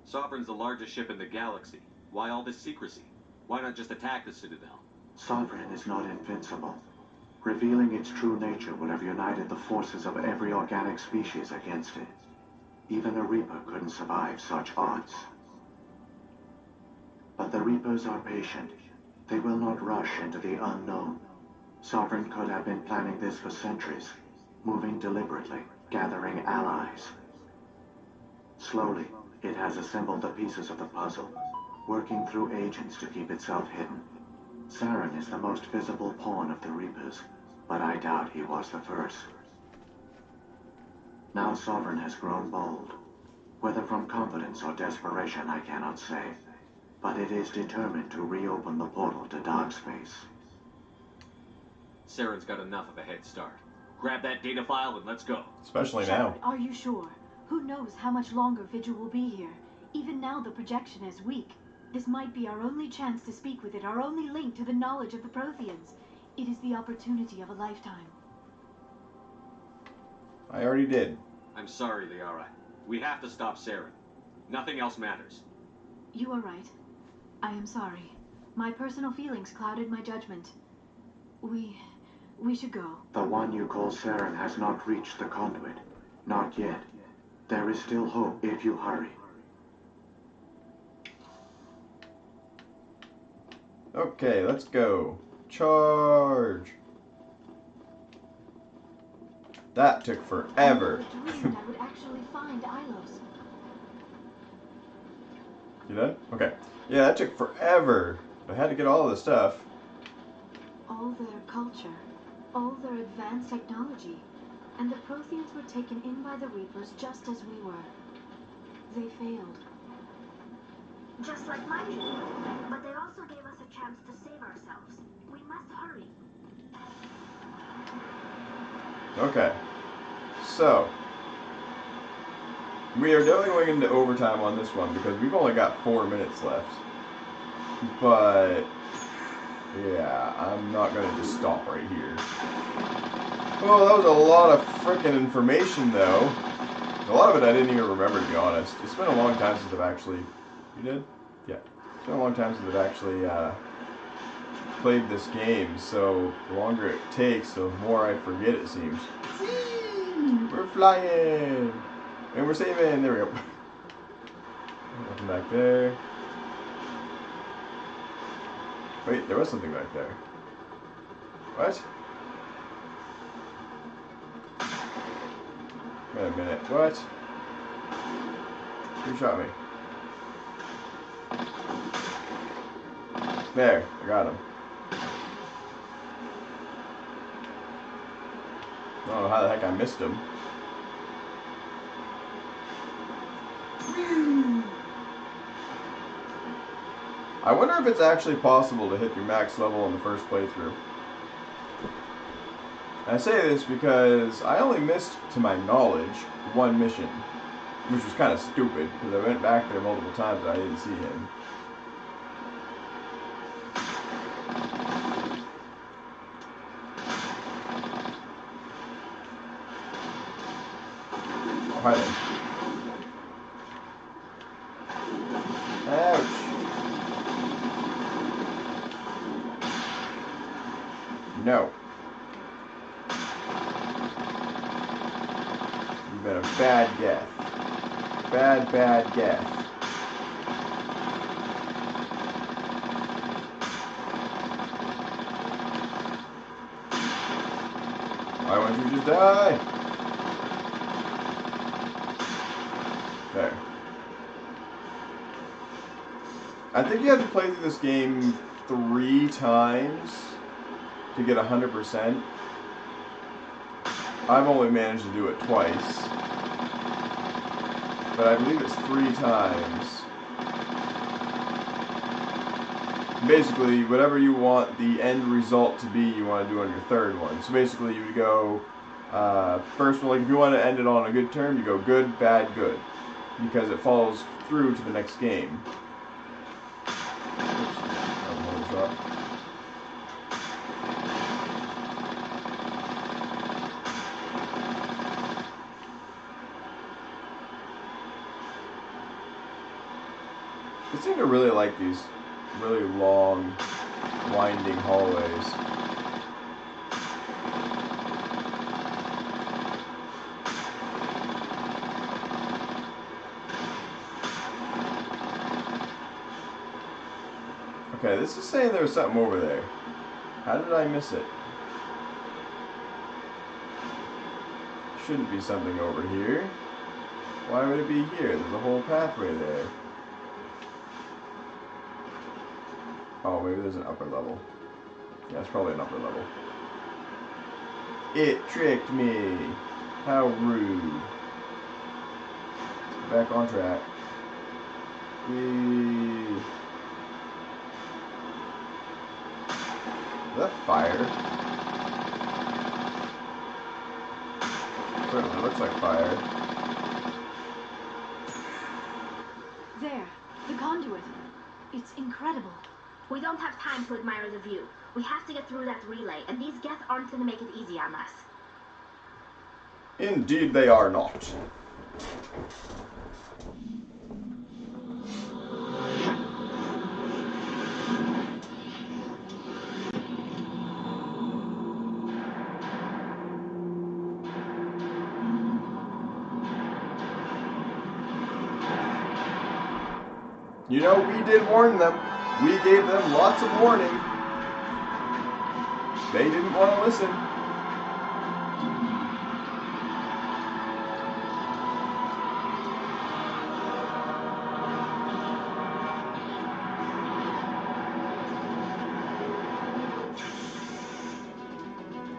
Sovereign's the largest ship in the galaxy. Why all this secrecy? Why not just attack the Citadel? Sovereign is not invincible. Revealing its true nature would have united the forces of every organic species against it. Even a Reaper couldn't survive such odds. But the Reapers are patient. They will not rush into the unknown. Sovereign could have been planning this for centuries, moving deliberately, gathering allies. Slowly, it has assembled the pieces of the puzzle, working through agents to keep itself hidden. Saren is the most visible pawn of the Reapers, but I doubt he was the first. Now Sovereign has grown bold. Whether from confidence or desperation, I cannot say. But it is determined to reopen the portal to dark space. Saren's got enough of a head start. Grab that data file and let's go. Especially Shepard, now. are you sure? Who knows how much longer Vigil will be here? Even now the projection is weak. This might be our only chance to speak with it, our only link to the knowledge of the Protheans. It is the opportunity of a lifetime. I already did. I'm sorry, Liara. We have to stop Saren. Nothing else matters. You are right. I am sorry. My personal feelings clouded my judgment. We should go. The one you call Saren has not reached the conduit. Not yet. There is still hope if you hurry. Okay, let's go. Charge! That took forever. I dreamed I would actually find Ilos. You done? Okay. Yeah, that took forever. I had to get all the stuff. All their culture, all their advanced technology, and the Protheans were taken in by the Reapers just as we were. They failed. Just like my dream. But they also gave us a chance to save ourselves. We must hurry. Okay. So, we are definitely going into overtime on this one because we've only got 4 minutes left. But, yeah, I'm not going to just stop right here. Well, that was a lot of frickin' information, though. A lot of it I didn't even remember, to be honest. It's been a long time since I've actually... You did? Yeah. It's been a long time since I've actually played this game, so the longer it takes, the more I forget, it seems. We're flying! And we're saving! There we go. Nothing back there. Wait, there was something back there. What? Wait a minute. What? Who shot me? There. I got him. I don't know how the heck I missed him. I wonder if it's actually possible to hit your max level in the first playthrough. And I say this because I only missed, to my knowledge, one mission, which was kind of stupid because I went back there multiple times and I didn't see him. Oh, hi there. Ouch. No. You've been a bad guess. Bad guess. Why won't you just die? There. I think you have to play through this game 3 times to get 100%. I've only managed to do it twice. But I believe it's 3 times. Basically, whatever you want the end result to be, you want to do on your third one. So basically, you would go, first one, like if you want to end it on a good term, you go good, bad, good. Because it follows through to the next game. I seem to really like these really long, winding hallways. Okay, this is saying there was something over there. How did I miss it? Shouldn't be something over here. Why would it be here? There's a whole pathway there. Oh, maybe there's an upper level. Yeah, it's probably an upper level. It tricked me. How rude. Back on track. Yay. Is that fire? Certainly looks like fire. There, the conduit. It's incredible. We don't have time to admire the view. We have to get through that relay, and these Geth aren't going to make it easy on us. Indeed they are not. You know, we did warn them. We gave them lots of warning. They didn't want to listen.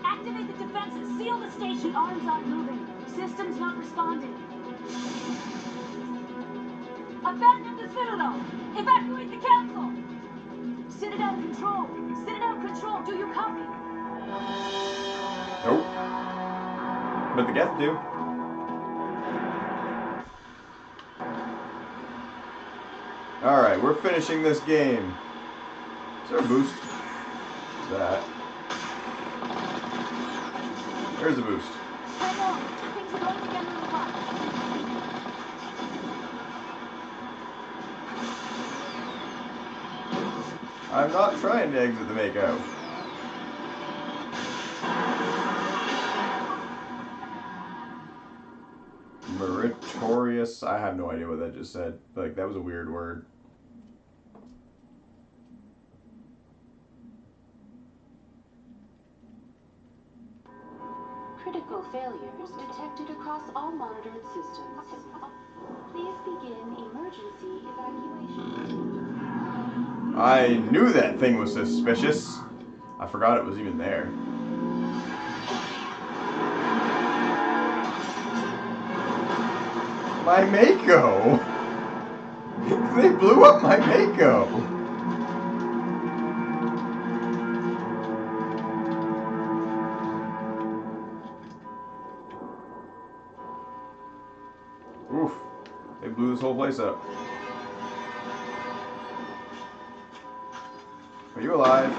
Activate the defenses. Seal the station. Arms aren't moving. Systems not responding. Abandon the Citadel! Evacuate the Council! Citadel control! Citadel control, do you copy? Nope. But the Geth do. Alright, we're finishing this game. Is there a boost? What's that? There's a boost. Hang on! Things are going together in the box. I'm not trying to exit the Mako. Meritorious. I have no idea what that just said. Like, that was a weird word. Critical failures detected across all monitored systems. Please begin emergency evacuation. I knew that thing was suspicious. I forgot it was even there. My Mako! They blew up my Mako! Oof. They blew this whole place up. Are you alive?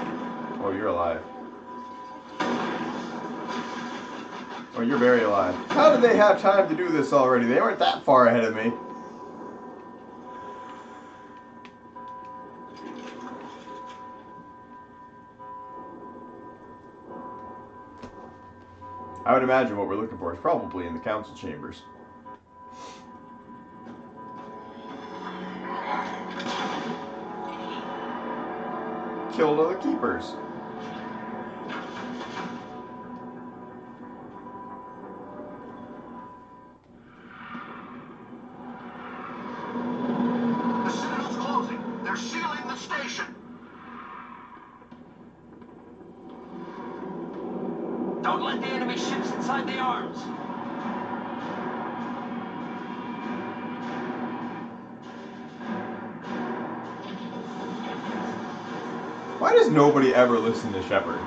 Oh, you're alive. Oh, you're very alive. How did they have time to do this already? They weren't that far ahead of me. I would imagine what we're looking for is probably in the council chambers. Killed all the keepers. The Citadel's closing. They're sealing the station. Don't let the enemy ships inside the arms. Why does nobody ever listen to Shepard?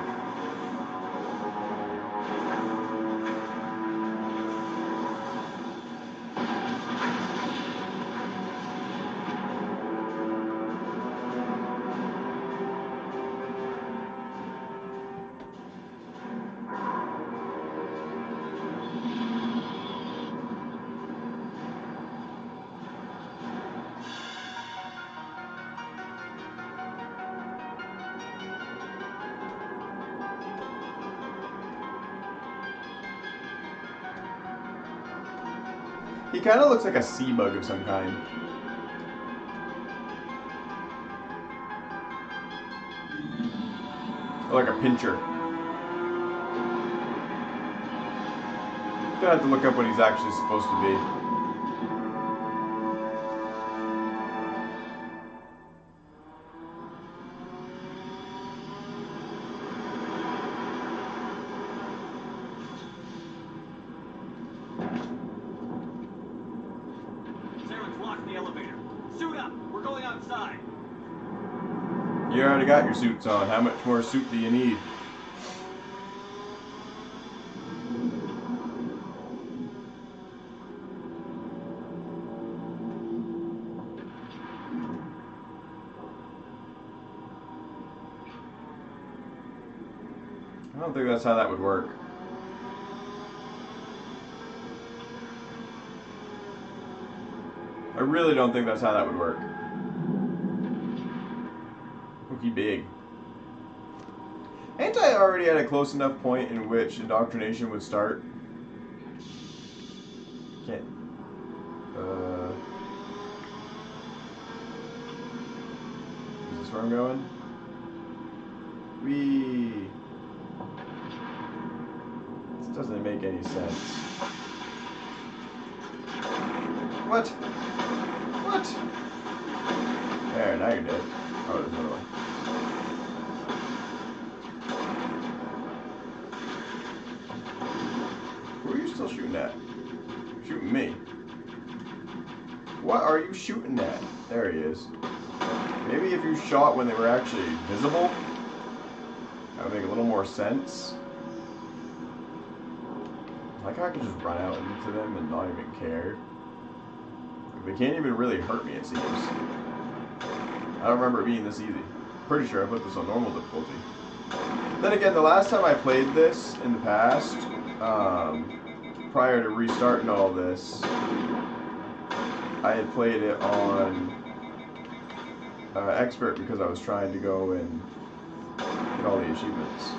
He kind of looks like a sea bug of some kind. Or like a pincher. Gonna have to look up what he's actually supposed to be. You already got your suits on. How much more suit do you need? I don't think that's how that would work. I really don't think that's how that would work. Cookie big. Ain't I already at a close enough point in which indoctrination would start? Can't. Is this where I'm going? Whee! This doesn't make any sense. What? What? There, now you're dead. Oh, there's another one. Who are you still shooting at? Shooting me. What are you shooting at? There he is. Maybe if you shot when they were actually visible, that would make a little more sense. Like I could just run out into them and not even care. Like, they can't even really hurt me, it seems. I don't remember it being this easy. Pretty sure I put this on normal difficulty. Then again, the last time I played this in the past, prior to restarting all this, I had played it on expert because I was trying to go and get all the achievements.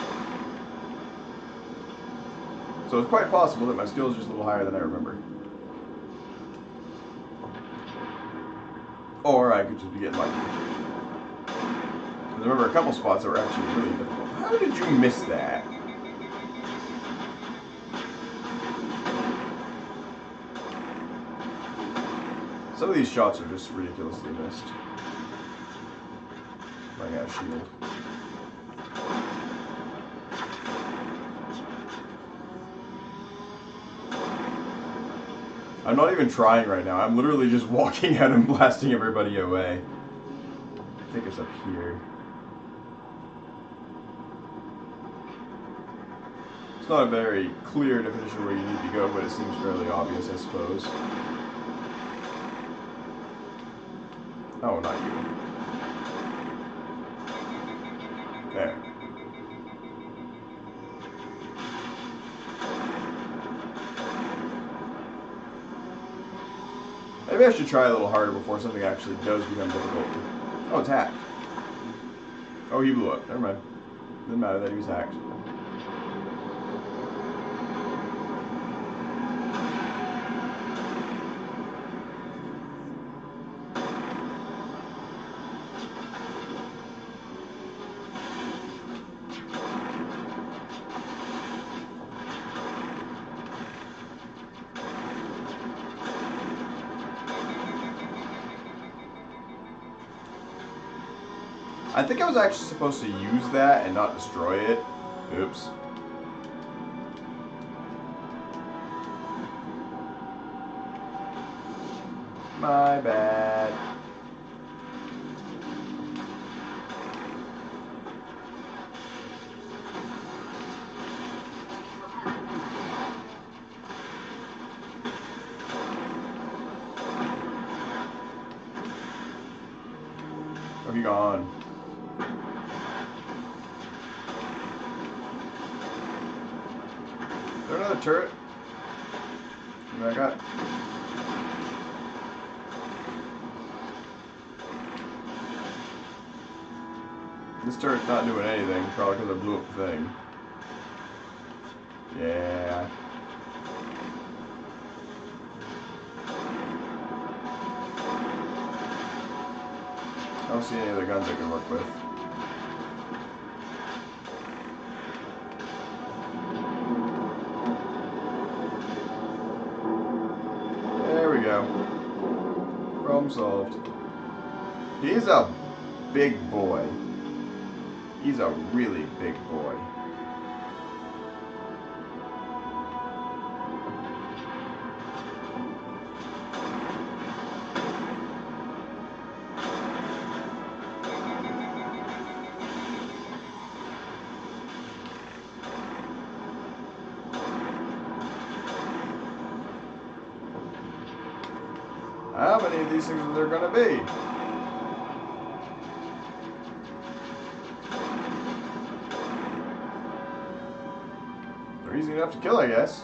So it's quite possible that my skill is just a little higher than I remember. Or I could just be getting lucky. I remember a couple spots that were actually really difficult. How did you miss that? Some of these shots are just ridiculously missed. Running out of shield. I'm not even trying right now. I'm literally just walking out and blasting everybody away. I think it's up here. It's not a very clear definition where you need to go, but it seems fairly obvious, I suppose. Oh, not you. There. Maybe I should try a little harder before something actually does become difficult. Oh, it's hacked. Oh, he blew up. Never mind. Didn't matter that he was hacked. I think I was actually supposed to use that and not destroy it. Oops. My bad. Oh, he gone. Is there another turret? What I got? This turret's not doing anything, probably because I blew up the thing. Yeah. I don't see any other guns I can work with. There we go. Problem solved. He's a big boy. He's a really big boy. How many of these things are there gonna be? Easy enough to kill, I guess.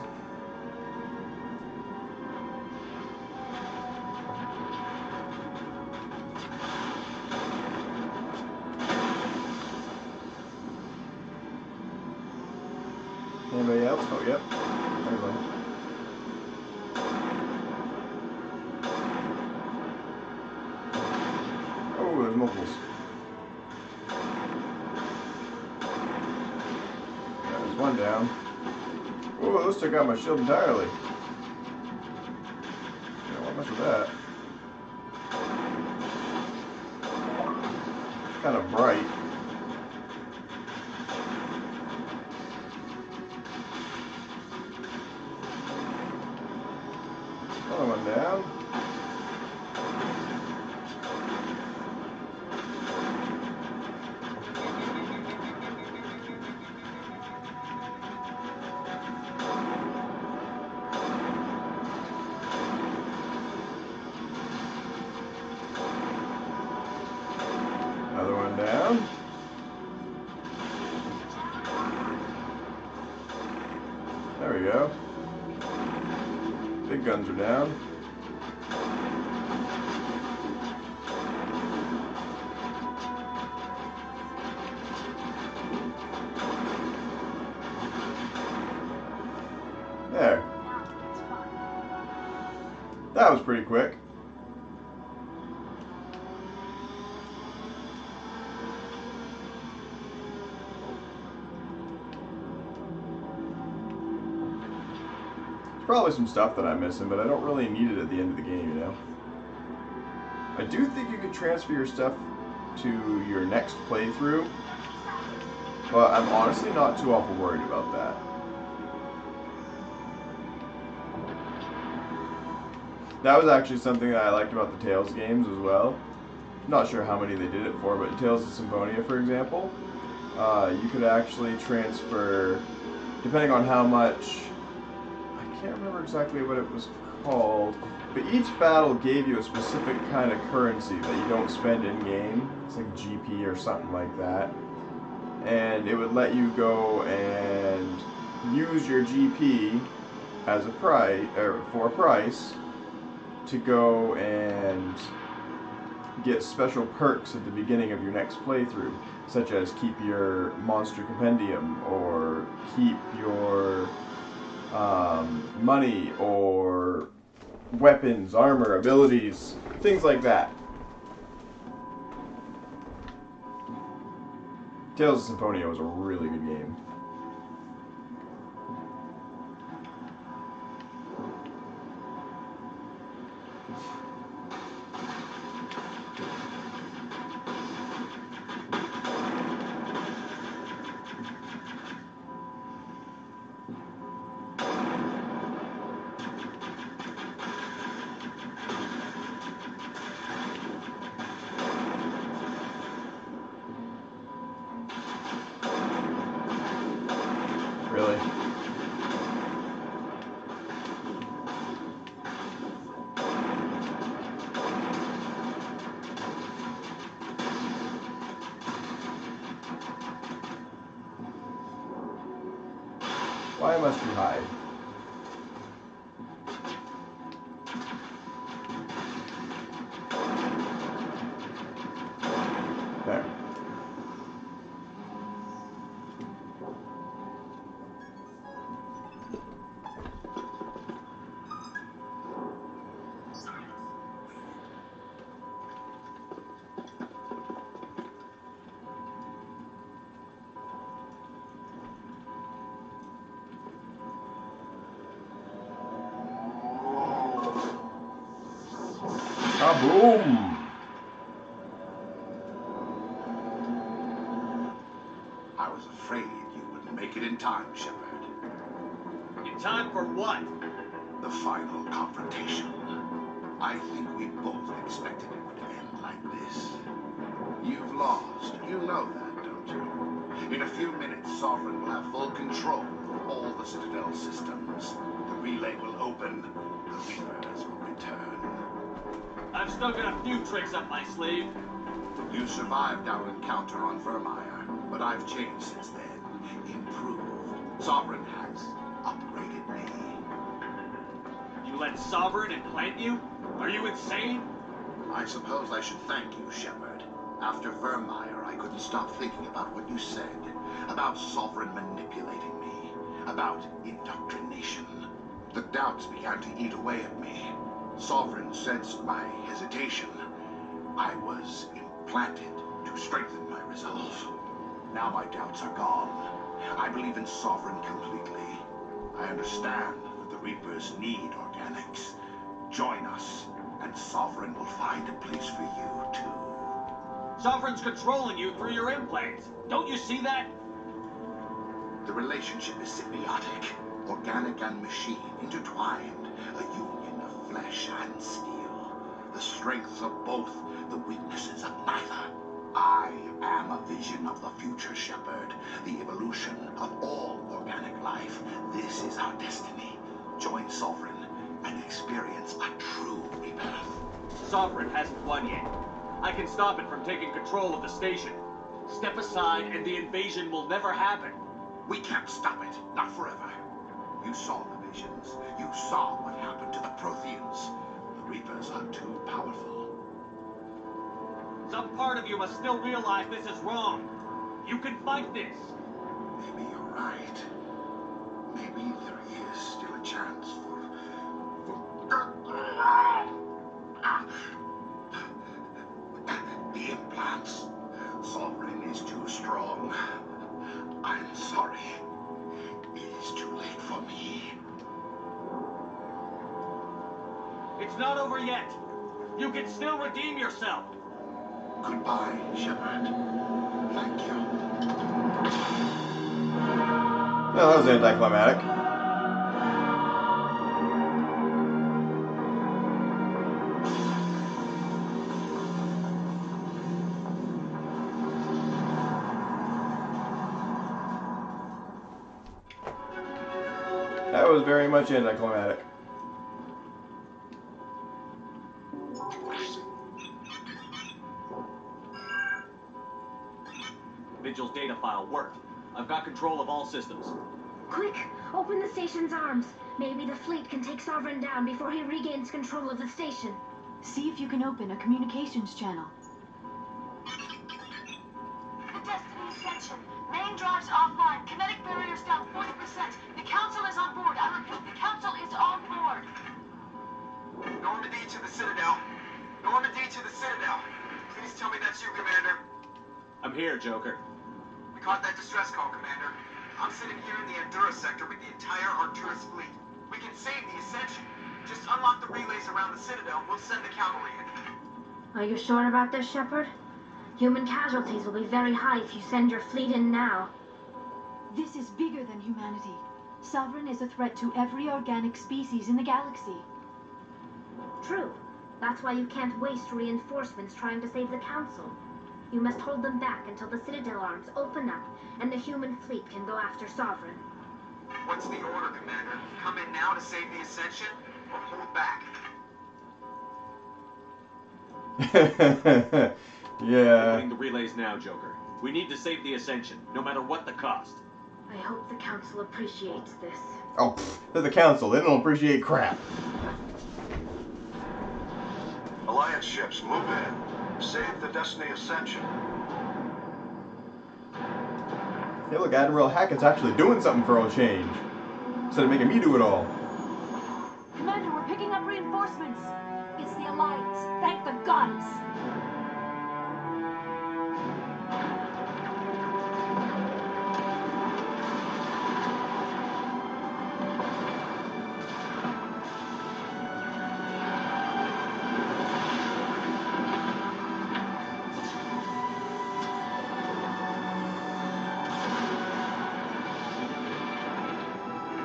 Anybody else? Oh, yep. There's one. Oh, there's multiples. There's one down. Oh, those took out my shield entirely. Don't want much of that. It's kind of bright. Another one down. Another one down. There we go. Big guns are down. There. That was pretty quick. Probably some stuff that I'm missing, but I don't really need it at the end of the game, you know. I do think you can transfer your stuff to your next playthrough, but I'm honestly not too awful worried about that. That was actually something that I liked about the Tales games as well. Not sure how many they did it for, but in Tales of Symphonia, for example, you could actually transfer, depending on how much, I can't remember exactly what it was called, but each battle gave you a specific kind of currency that you don't spend in-game. It's like GP or something like that. And it would let you go and use your GP as a price, or for a price, to go and get special perks at the beginning of your next playthrough, such as keep your monster compendium, or keep your money, or weapons, armor, abilities, things like that. Tales of Symphonia was a really good game. Really? Why must you hide? There. Kaboom! I was afraid you wouldn't make it in time, Shepard. In time for what? The final confrontation. I think we both expected it would end like this. You've lost. You know that, don't you? In a few minutes, Sovereign will have full control of all the Citadel systems. The relay will open. The Reapers will return. I've still got a few tricks up my sleeve. You survived our encounter on Vermeer, but I've changed since then. Improved. Sovereign has let Sovereign implant you? Are you insane? I suppose I should thank you, Shepard. After Vermeer, I couldn't stop thinking about what you said. About Sovereign manipulating me. About indoctrination. The doubts began to eat away at me. Sovereign sensed my hesitation. I was implanted to strengthen my resolve. Now my doubts are gone. I believe in Sovereign completely. I understand that the Reapers need organics. Join us, and Sovereign will find a place for you, too. Sovereign's controlling you through your implants. Don't you see that? The relationship is symbiotic. Organic and machine intertwined. A union of flesh and steel. The strengths of both, the weaknesses of neither. I am a vision of the future, Shepard. The evolution of all organic life. This is our destiny. Join Sovereign and experience a true rebirth. Sovereign hasn't won yet. I can stop it from taking control of the station. Step aside and the invasion will never happen. We can't stop it. Not forever. You saw the visions. You saw what happened to the Protheans. The Reapers are too powerful. Some part of you must still realize this is wrong. You can fight this. Maybe you're right. Maybe there is still a chance for... The implants. Sovereign is too strong. I'm sorry. It is too late for me. It's not over yet. You can still redeem yourself. Goodbye, Shepard. Thank you. Well, that was anticlimactic. That was very much anticlimactic. Vigil's data file worked. I've got control of all systems. Quick! Open the station's arms. Maybe the fleet can take Sovereign down before he regains control of the station. See if you can open a communications channel. The Destiny Ascension. Main drives offline. Kinetic barriers down 40%. The Council is on board. I repeat, the Council is on board. Normandy to the Citadel. Normandy to the Citadel. Please tell me that's you, Commander. I'm here, Joker. We caught that distress call, Commander. I'm sitting here in the Endura sector with the entire Arcturus fleet. We can save the Ascension. Just unlock the relays around the Citadel. We'll send the cavalry in. Are you sure about this, Shepard? Human casualties will be very high if you send your fleet in now. This is bigger than humanity. Sovereign is a threat to every organic species in the galaxy. True. That's why you can't waste reinforcements trying to save the Council. You must hold them back until the Citadel arms open up and the human fleet can go after Sovereign. What's the order, Commander? Come in now to save the Ascension, or hold back? Yeah. Opening the relays now, Joker. We need to save the Ascension, no matter what the cost. I hope the Council appreciates this. Oh, they're the Council. They don't appreciate crap. Alliance ships, move in. Save the Destiny Ascension. Hey, look, Admiral Hackett's actually doing something for a change. Instead of making me do it all. Commander, we're picking up reinforcements. It's the Alliance. Thank the gods.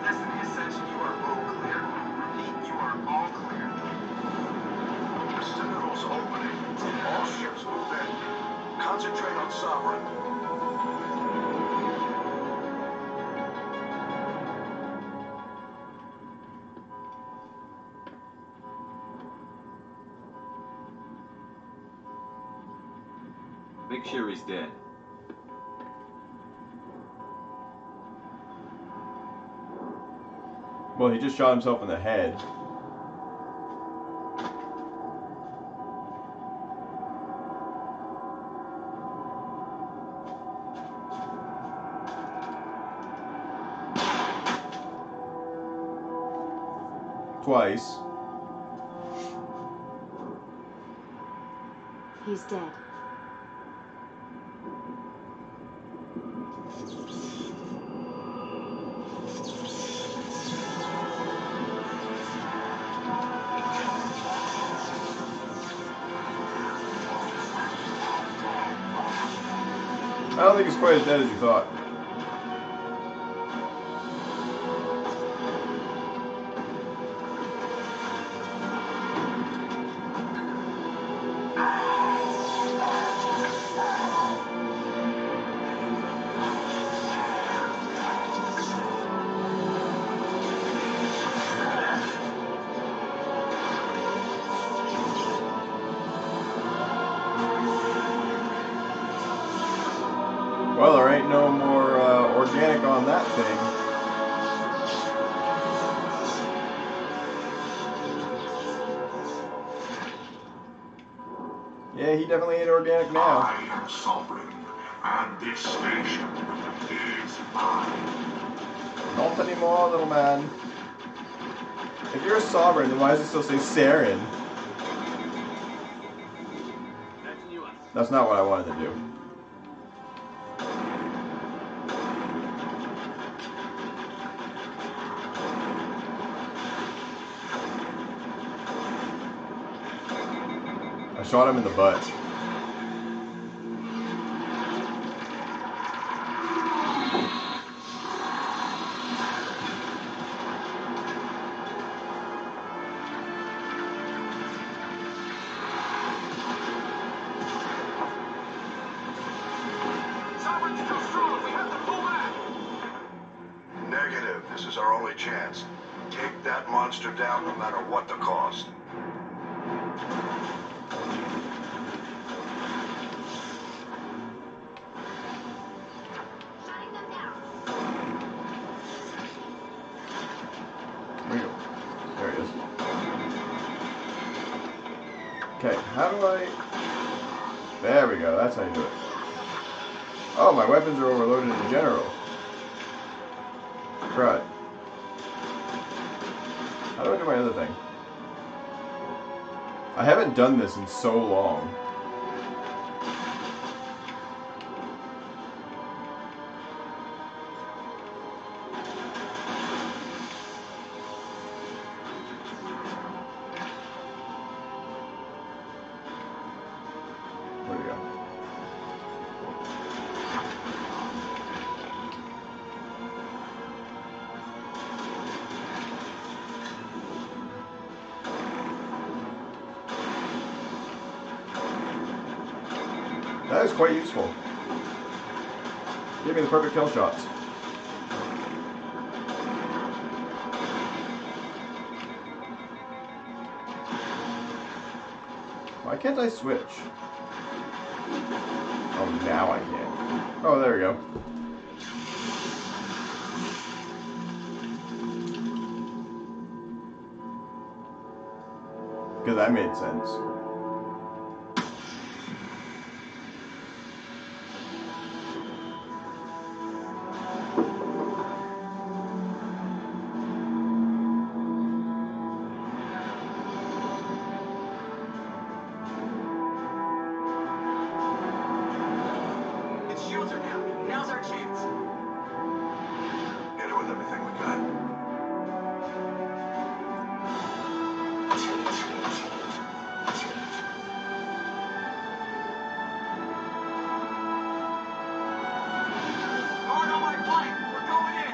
Destiny Ascension, you are all clear. Repeat, you are all clear. The Citadel's opening. All ships move in. Concentrate on Sovereign. Make sure he's dead. Well, he just shot himself in the head. twice. He's dead. I don't think he's quite as dead as you thought. Well, there ain't no more organic on that thing. Yeah, he definitely ain't organic now. I am sovereign, and this station is mine. Not anymore, little man. If you're a sovereign, then why does it still say Saren? That's not what I wanted to do. I shot him in the butt. Negative. This is our only chance. Take that monster down no matter what the cost. There you go. There he is. Okay, how do I... There we go, that's how you do it. Oh, my weapons are overloaded in general. Crud. How do I do my other thing? I haven't done this in so long. There we go. That is quite useful. Give me the perfect kill shots. Why can't I switch? Oh, now I can. Oh, there we go. Because that made sense. Its shields are down. Now's our chance. Hit it with everything we got. Guard on my flank. We're going in.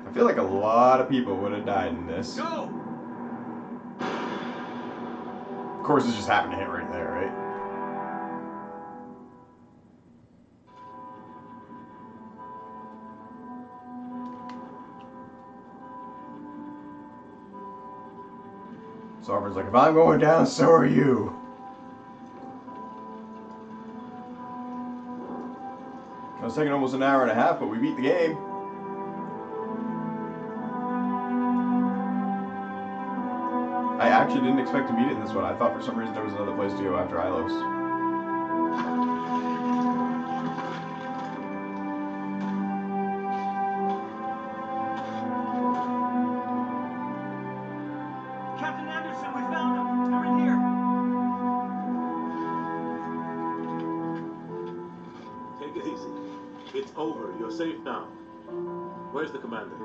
I feel like a lot of people would have died in this. Go! Of course, it just happened to hit right there, right? Sovereign's like, if I'm going down, so are you. It was taking almost an hour and a half, but we beat the game. I actually didn't expect to beat it in this one. I thought for some reason there was another place to go after Ilos. Captain Anderson, we found him. They're in here. Take it easy. It's over. You're safe now. Where's the commander?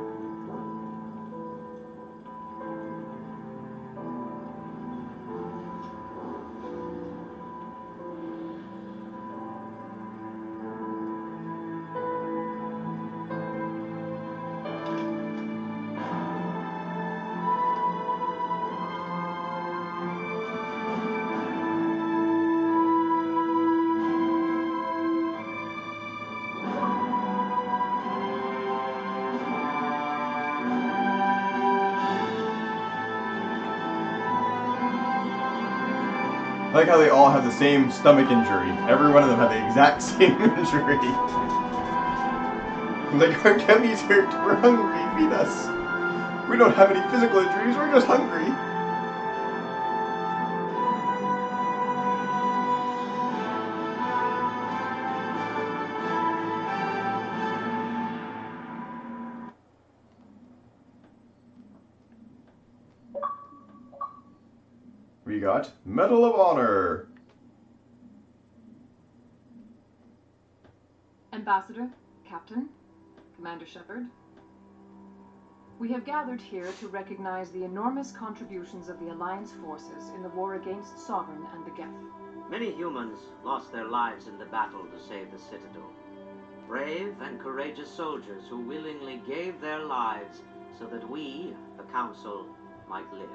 I like how they all have the same stomach injury. Every one of them had the exact same injury. Like, our tummies hurt, we're hungry, feed us. We don't have any physical injuries, we're just hungry. We got Medal of Honor. Ambassador, Captain, Commander Shepard. We have gathered here to recognize the enormous contributions of the Alliance forces in the war against Sovereign and the Geth. Many humans lost their lives in the battle to save the Citadel. Brave and courageous soldiers who willingly gave their lives so that we, the Council, might live.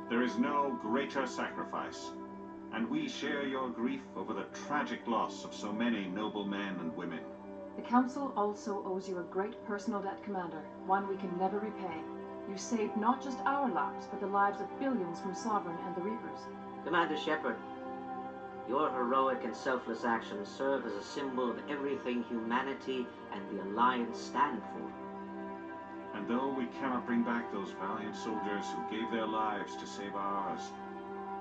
There is no greater sacrifice, and we share your grief over the tragic loss of so many noble men and women. The Council also owes you a great personal debt, Commander, one we can never repay. You saved not just our lives, but the lives of billions from Sovereign and the Reapers. Commander Shepard, your heroic and selfless actions serve as a symbol of everything humanity and the Alliance stand for. And though we cannot bring back those valiant soldiers who gave their lives to save ours,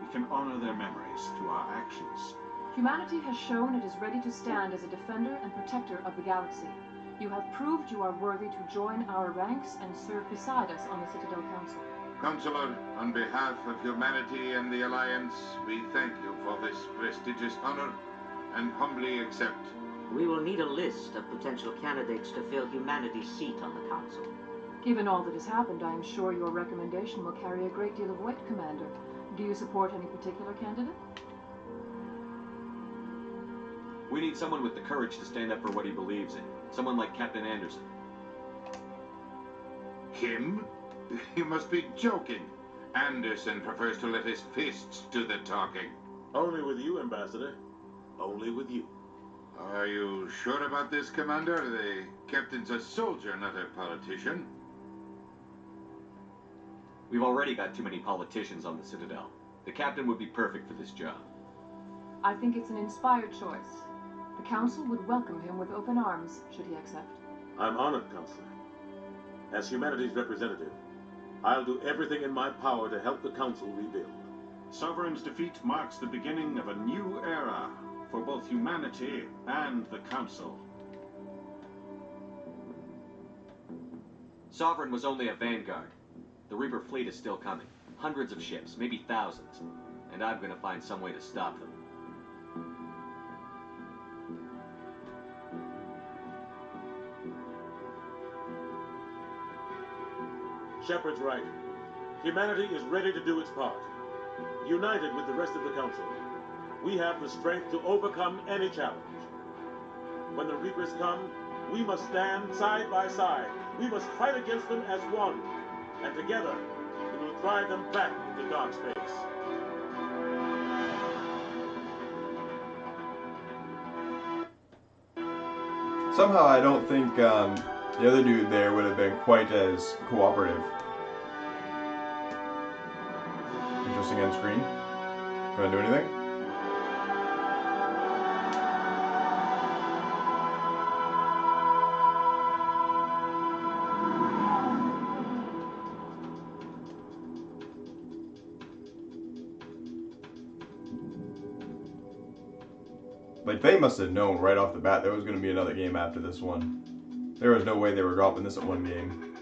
we can honor their memories through our actions. Humanity has shown it is ready to stand as a defender and protector of the galaxy. You have proved you are worthy to join our ranks and serve beside us on the Citadel Council. Counselor, on behalf of humanity and the Alliance, we thank you for this prestigious honor and humbly accept. We will need a list of potential candidates to fill humanity's seat on the Council. Given all that has happened, I am sure your recommendation will carry a great deal of weight, Commander. Do you support any particular candidate? We need someone with the courage to stand up for what he believes in. Someone like Captain Anderson. Him? You must be joking. Anderson prefers to let his fists do the talking. Only with you, Ambassador. Only with you. Are you sure about this, Commander? The captain's a soldier, not a politician. We've already got too many politicians on the Citadel. The captain would be perfect for this job. I think it's an inspired choice. The Council would welcome him with open arms, should he accept. I'm honored, Counselor. As humanity's representative, I'll do everything in my power to help the Council rebuild. Sovereign's defeat marks the beginning of a new era for both humanity and the Council. Sovereign was only a vanguard. The Reaper fleet is still coming. Hundreds of ships, maybe thousands. And I'm gonna find some way to stop them. Shepard's right. Humanity is ready to do its part. United with the rest of the Council, we have the strength to overcome any challenge. When the Reapers come, we must stand side by side. We must fight against them as one. And together, we will drive them back into dark space. Somehow I don't think the other dude there would have been quite as cooperative. Interesting end screen. Gonna do anything? Like, they must have known right off the bat there was going to be another game after this one. There was no way they were dropping this at one game.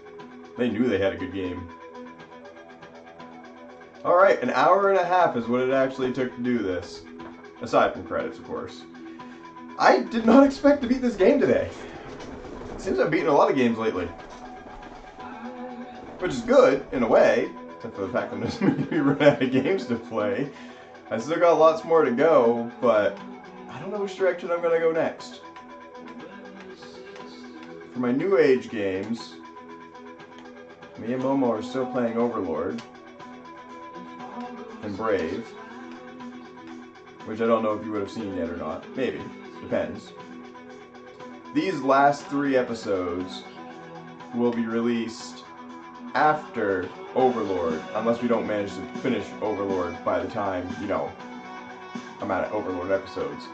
They knew they had a good game. Alright, an hour and a half is what it actually took to do this. Aside from credits, of course. I did not expect to beat this game today. It seems I've beaten a lot of games lately. Which is good, in a way. Except for the fact that I'm just making me run out of games to play. I still got lots more to go, but I don't know which direction I'm going to go next. For my New Age games, me and Momo are still playing Overlord and Brave, which I don't know if you would have seen yet or not. Maybe. Depends. These last 3 episodes will be released after Overlord, unless we don't manage to finish Overlord by the time, you know, I'm out of Overlord episodes.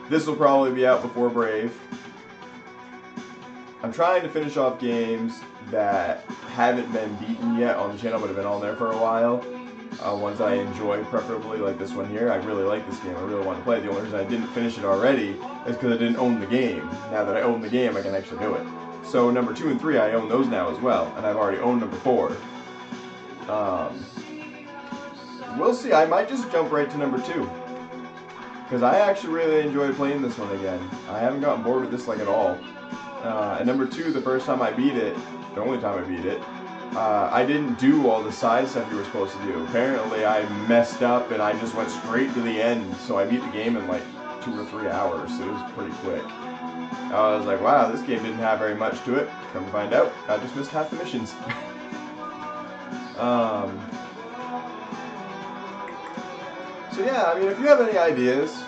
This will probably be out before Brave. I'm trying to finish off games that haven't been beaten yet on the channel, but have been on there for a while. Ones that I enjoy, preferably, like this one here. I really like this game. I really want to play it. The only reason I didn't finish it already is because I didn't own the game. Now that I own the game, I can actually do it. So number 2 and 3, I own those now as well, and I've already owned number 4. We'll see. I might just jump right to number 2. Because I actually really enjoyed playing this one again. I haven't gotten bored with this like at all. And number 2, the first time I beat it, the only time I beat it, I didn't do all the side stuff you were supposed to do. Apparently I messed up and I just went straight to the end. So I beat the game in like 2 or 3 hours. So it was pretty quick. I was like, wow, this game didn't have very much to it. Come to find out, I just missed half the missions. So yeah, I mean, if you have any ideas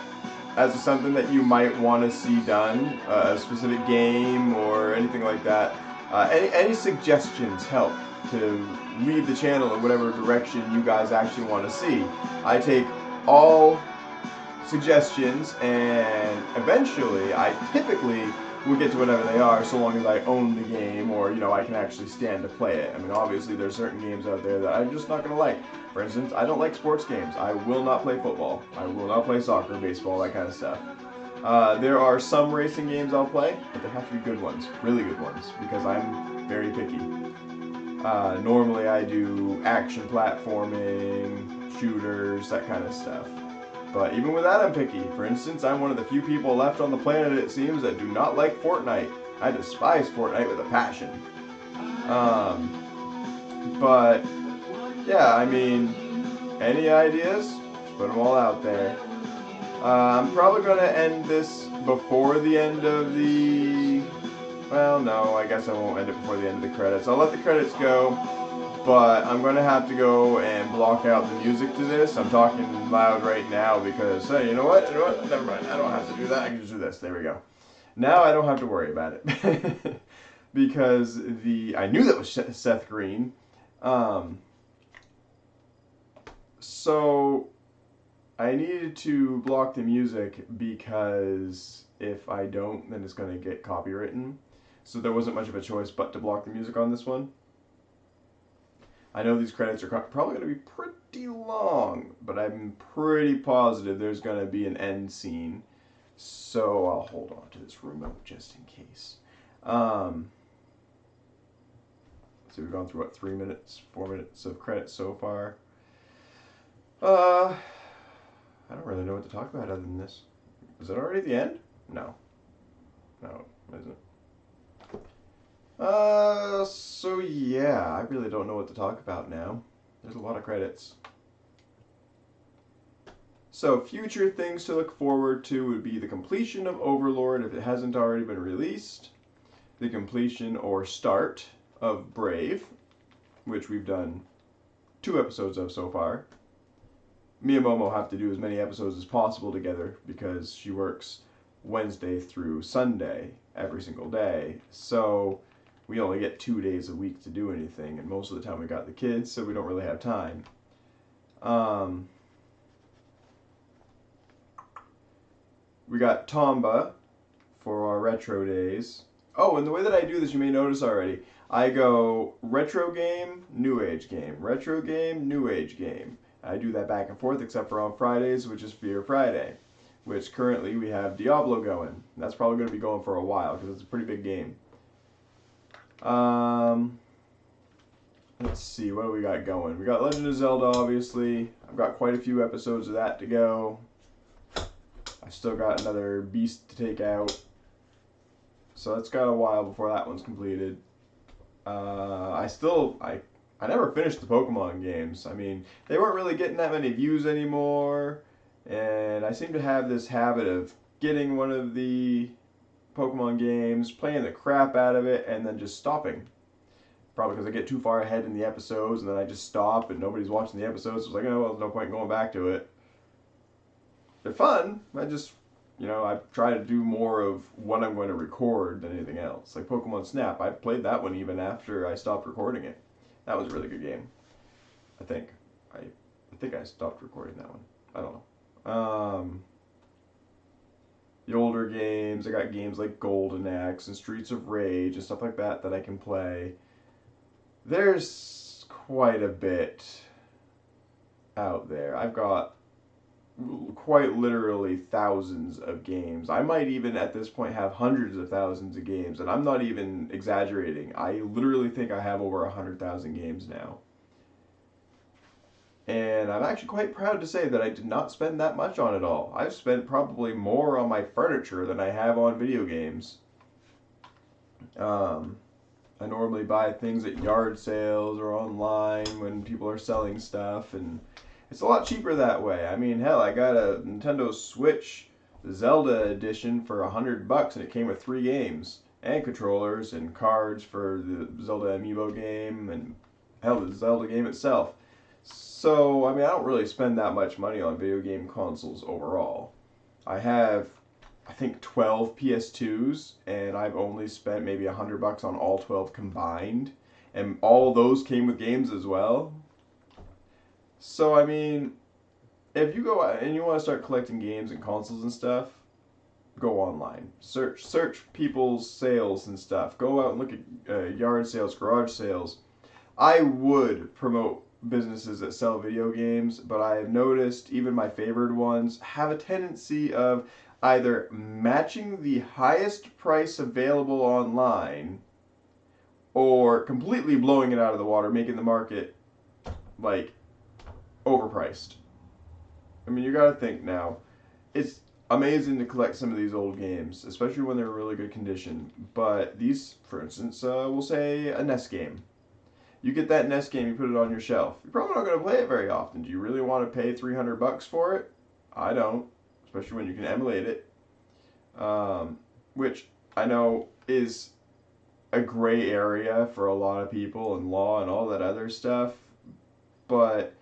as to something that you might want to see done, a specific game or anything like that, any suggestions help to lead the channel in whatever direction you guys actually want to see. I take all suggestions, and eventually I typically will get to whatever they are, so long as I own the game, or, you know, I can actually stand to play it. I mean, obviously there's certain games out there that I'm just not going to like. For instance, I don't like sports games. I will not play football. I will not play soccer, baseball, that kind of stuff. There are some racing games I'll play, but they have to be good ones, really good ones, because I'm very picky. Normally I do action platforming, shooters, that kind of stuff. But even with that, I'm picky. For instance, I'm one of the few people left on the planet, it seems, that do not like Fortnite. I despise Fortnite with a passion. But, yeah, I mean, any ideas? Just put them all out there. I'm probably going to end this before the end of the... Well, no, I guess I won't end it before the end of the credits. I'll let the credits go. But I'm going to have to go and block out the music to this. I'm talking loud right now because, hey, you know what? Never mind. I don't have to do that. I can just do this. There we go. Now I don't have to worry about it. Because I knew that was Seth Green. So I needed to block the music because if I don't, then it's going to get copywritten. So there wasn't much of a choice but to block the music on this one. I know these credits are probably going to be pretty long, but I'm pretty positive there's going to be an end scene. So I'll hold on to this remote just in case. So we've gone through, what, 4 minutes of credits so far. I don't really know what to talk about other than this. Is it already the end? No. No, it isn't. So yeah, I really don't know what to talk about now. There's a lot of credits. So future things to look forward to would be the completion of Overlord if it hasn't already been released, the completion or start of Brave, which we've done 2 episodes of so far. Me and Momo have to do as many episodes as possible together because she works Wednesday through Sunday every single day. So we only get 2 days a week to do anything, and most of the time we got the kids, so we don't really have time. We got Tomba for our retro days. Oh, and the way that I do this, you may notice already, I go retro game, new age game, retro game, new age game. I do that back and forth, except for on Fridays, which is Fear Friday, which currently we have Diablo going. That's probably going to be going for a while because it's a pretty big game. Let's see, what do we got going? We got Legend of Zelda, obviously. I've got quite a few episodes of that to go. I've still got another beast to take out. So it's got a while before that one's completed. I never finished the Pokemon games. I mean, they weren't really getting that many views anymore. And I seem to have this habit of getting one of the Pokemon games, playing the crap out of it, and then just stopping. Probably because I get too far ahead in the episodes, and then I just stop, and nobody's watching the episodes. So it's like, oh, well, there's no point in going back to it. They're fun. I just, I try to do more of what I'm going to record than anything else. Like Pokemon Snap, I played that one even after I stopped recording it. That was a really good game. I think. I think I stopped recording that one. I don't know. The older games, I got games like Golden Axe and Streets of Rage and stuff like that I can play. There's quite a bit out there. I've got quite literally thousands of games. I might even at this point have hundreds of thousands of games, and I'm not even exaggerating. I literally think I have over 100,000 games now. And I'm actually quite proud to say that I did not spend that much on it all. I've spent probably more on my furniture than I have on video games. I normally buy things at yard sales or online when people are selling stuff, and it's a lot cheaper that way. I mean, hell, I got a Nintendo Switch Zelda edition for $100, and it came with 3 games and controllers and cards for the Zelda amiibo game and hell, the Zelda game itself. So, I mean, I don't really spend that much money on video game consoles overall. I have, I think, 12 PS2s, and I've only spent maybe $100 on all 12 combined, and all of those came with games as well. So, I mean, if you go out and you want to start collecting games and consoles and stuff, go online. Search people's sales and stuff. Go out and look at yard sales, garage sales. I would promote businesses that sell video games, but I have noticed even my favored ones have a tendency of either matching the highest price available online or completely blowing it out of the water, making the market like overpriced. I mean, you gotta think now, it's amazing to collect some of these old games, especially when they're in really good condition, but these, for instance, we'll say a NES game. You get that NES game, you put it on your shelf. You're probably not going to play it very often. Do you really want to pay $300 for it? I don't, especially when you can emulate it, which I know is a gray area for a lot of people and law and all that other stuff, but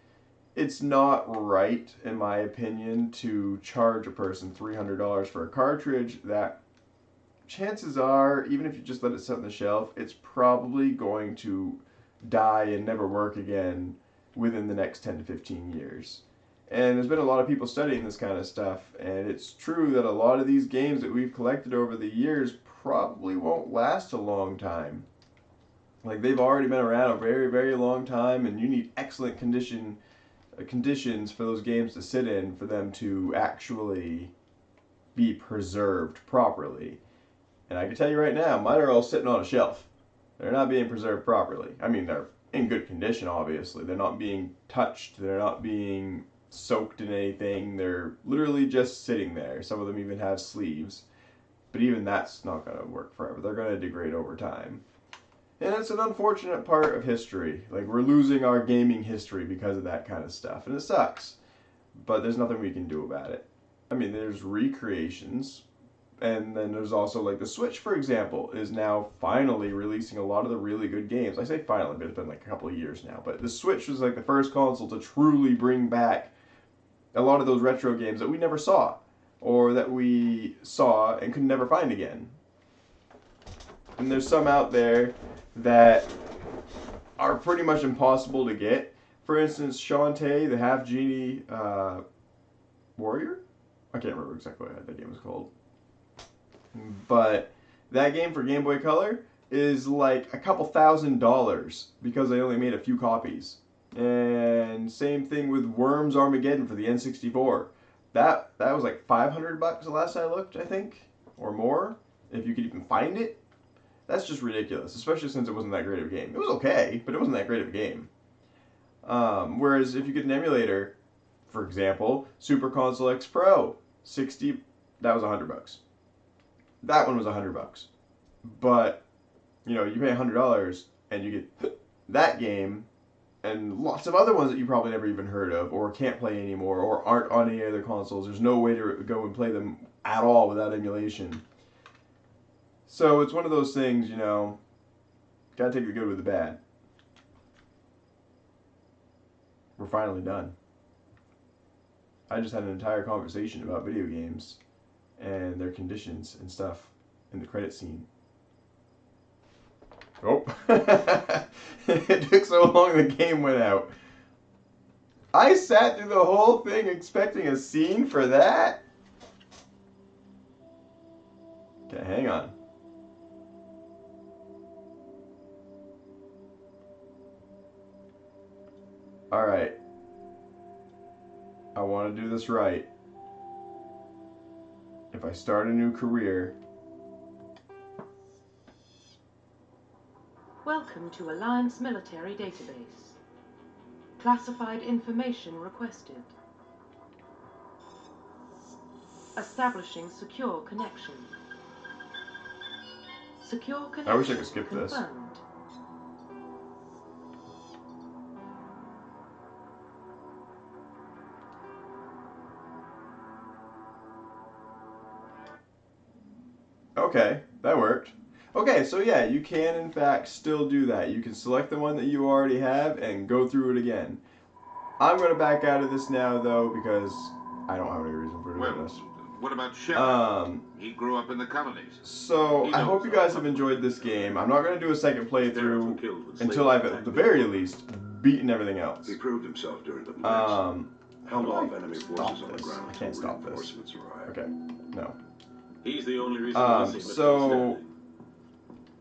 it's not right, in my opinion, to charge a person $300 for a cartridge that chances are, even if you just let it sit on the shelf, it's probably going to die and never work again within the next 10 to 15 years. And there's been a lot of people studying this kind of stuff, and it's true that a lot of these games that we've collected over the years probably won't last a long time. Like, they've already been around a very, very long time, and you need excellent conditions for those games to sit in for them to actually be preserved properly. And I can tell you right now, mine are all sitting on a shelf. They're not being preserved properly. I mean, they're in good condition, obviously. They're not being touched. They're not being soaked in anything. They're literally just sitting there. Some of them even have sleeves. But even that's not going to work forever. They're going to degrade over time. And it's an unfortunate part of history. Like, we're losing our gaming history because of that kind of stuff. And it sucks. But there's nothing we can do about it. I mean, there's recreations. And then there's also, like, the Switch, for example, is now finally releasing a lot of the really good games. I say finally, but it's been like a couple of years now. But the Switch was like the first console to truly bring back a lot of those retro games that we never saw, or that we saw and could never find again. And there's some out there that are pretty much impossible to get. For instance, Shantae, the Half Genie Warrior? I can't remember exactly what that game was called. But that game for Game Boy Color is like a couple $1,000 because they only made a few copies. And same thing with Worms Armageddon for the N64. That was like $500 the last I looked, I think, or more, if you could even find it. That's just ridiculous, especially since it wasn't that great of a game. It was okay, but it wasn't that great of a game. Whereas if you get an emulator, for example, Super Console X Pro, that was $100. That one was $100. But, you know, you pay $100 and you get that game and lots of other ones that you probably never even heard of or can't play anymore or aren't on any other consoles. There's no way to go and play them at all without emulation. So it's one of those things, you know, gotta take the good with the bad. We're finally done. I just had an entire conversation about video games and their conditions and stuff in the credit scene. Oh, it took so long the game went out. I sat through the whole thing expecting a scene for that? Okay, hang on. Alright. I want to do this right. If I start a new career... Welcome to Alliance Military Database. Classified information requested. Establishing secure connection. Secure connection I wish I could skip this. confirmed. Okay, that worked. Okay, so yeah, you can in fact still do that. You can select the one that you already have and go through it again. I'm going to back out of this now, though, because I don't have any reason for doing this. What about Shepard? He grew up in the colonies. So, I hope you guys have enjoyed this game. I'm not going to do a second playthrough until I've, at the very least, beaten everything else. He proved himself during the march. Held off enemy forces on the ground. I can't stop this. Okay, no. He's the only reason. So,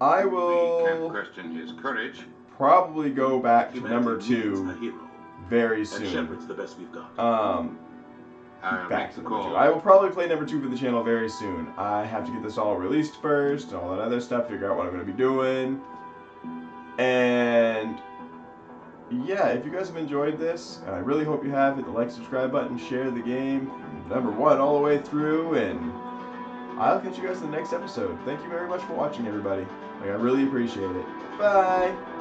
I will... We can't question his courage. Probably go back to number 2 very soon. And Shepard's the best we've got. Back to number 2. I will probably play number 2 for the channel very soon. I have to get this all released first and all that other stuff, figure out what I'm going to be doing. And yeah, if you guys have enjoyed this, and I really hope you have, hit the like, subscribe button, share the game from number 1 all the way through, and I'll catch you guys in the next episode. Thank you very much for watching, everybody. Like, I really appreciate it. Bye!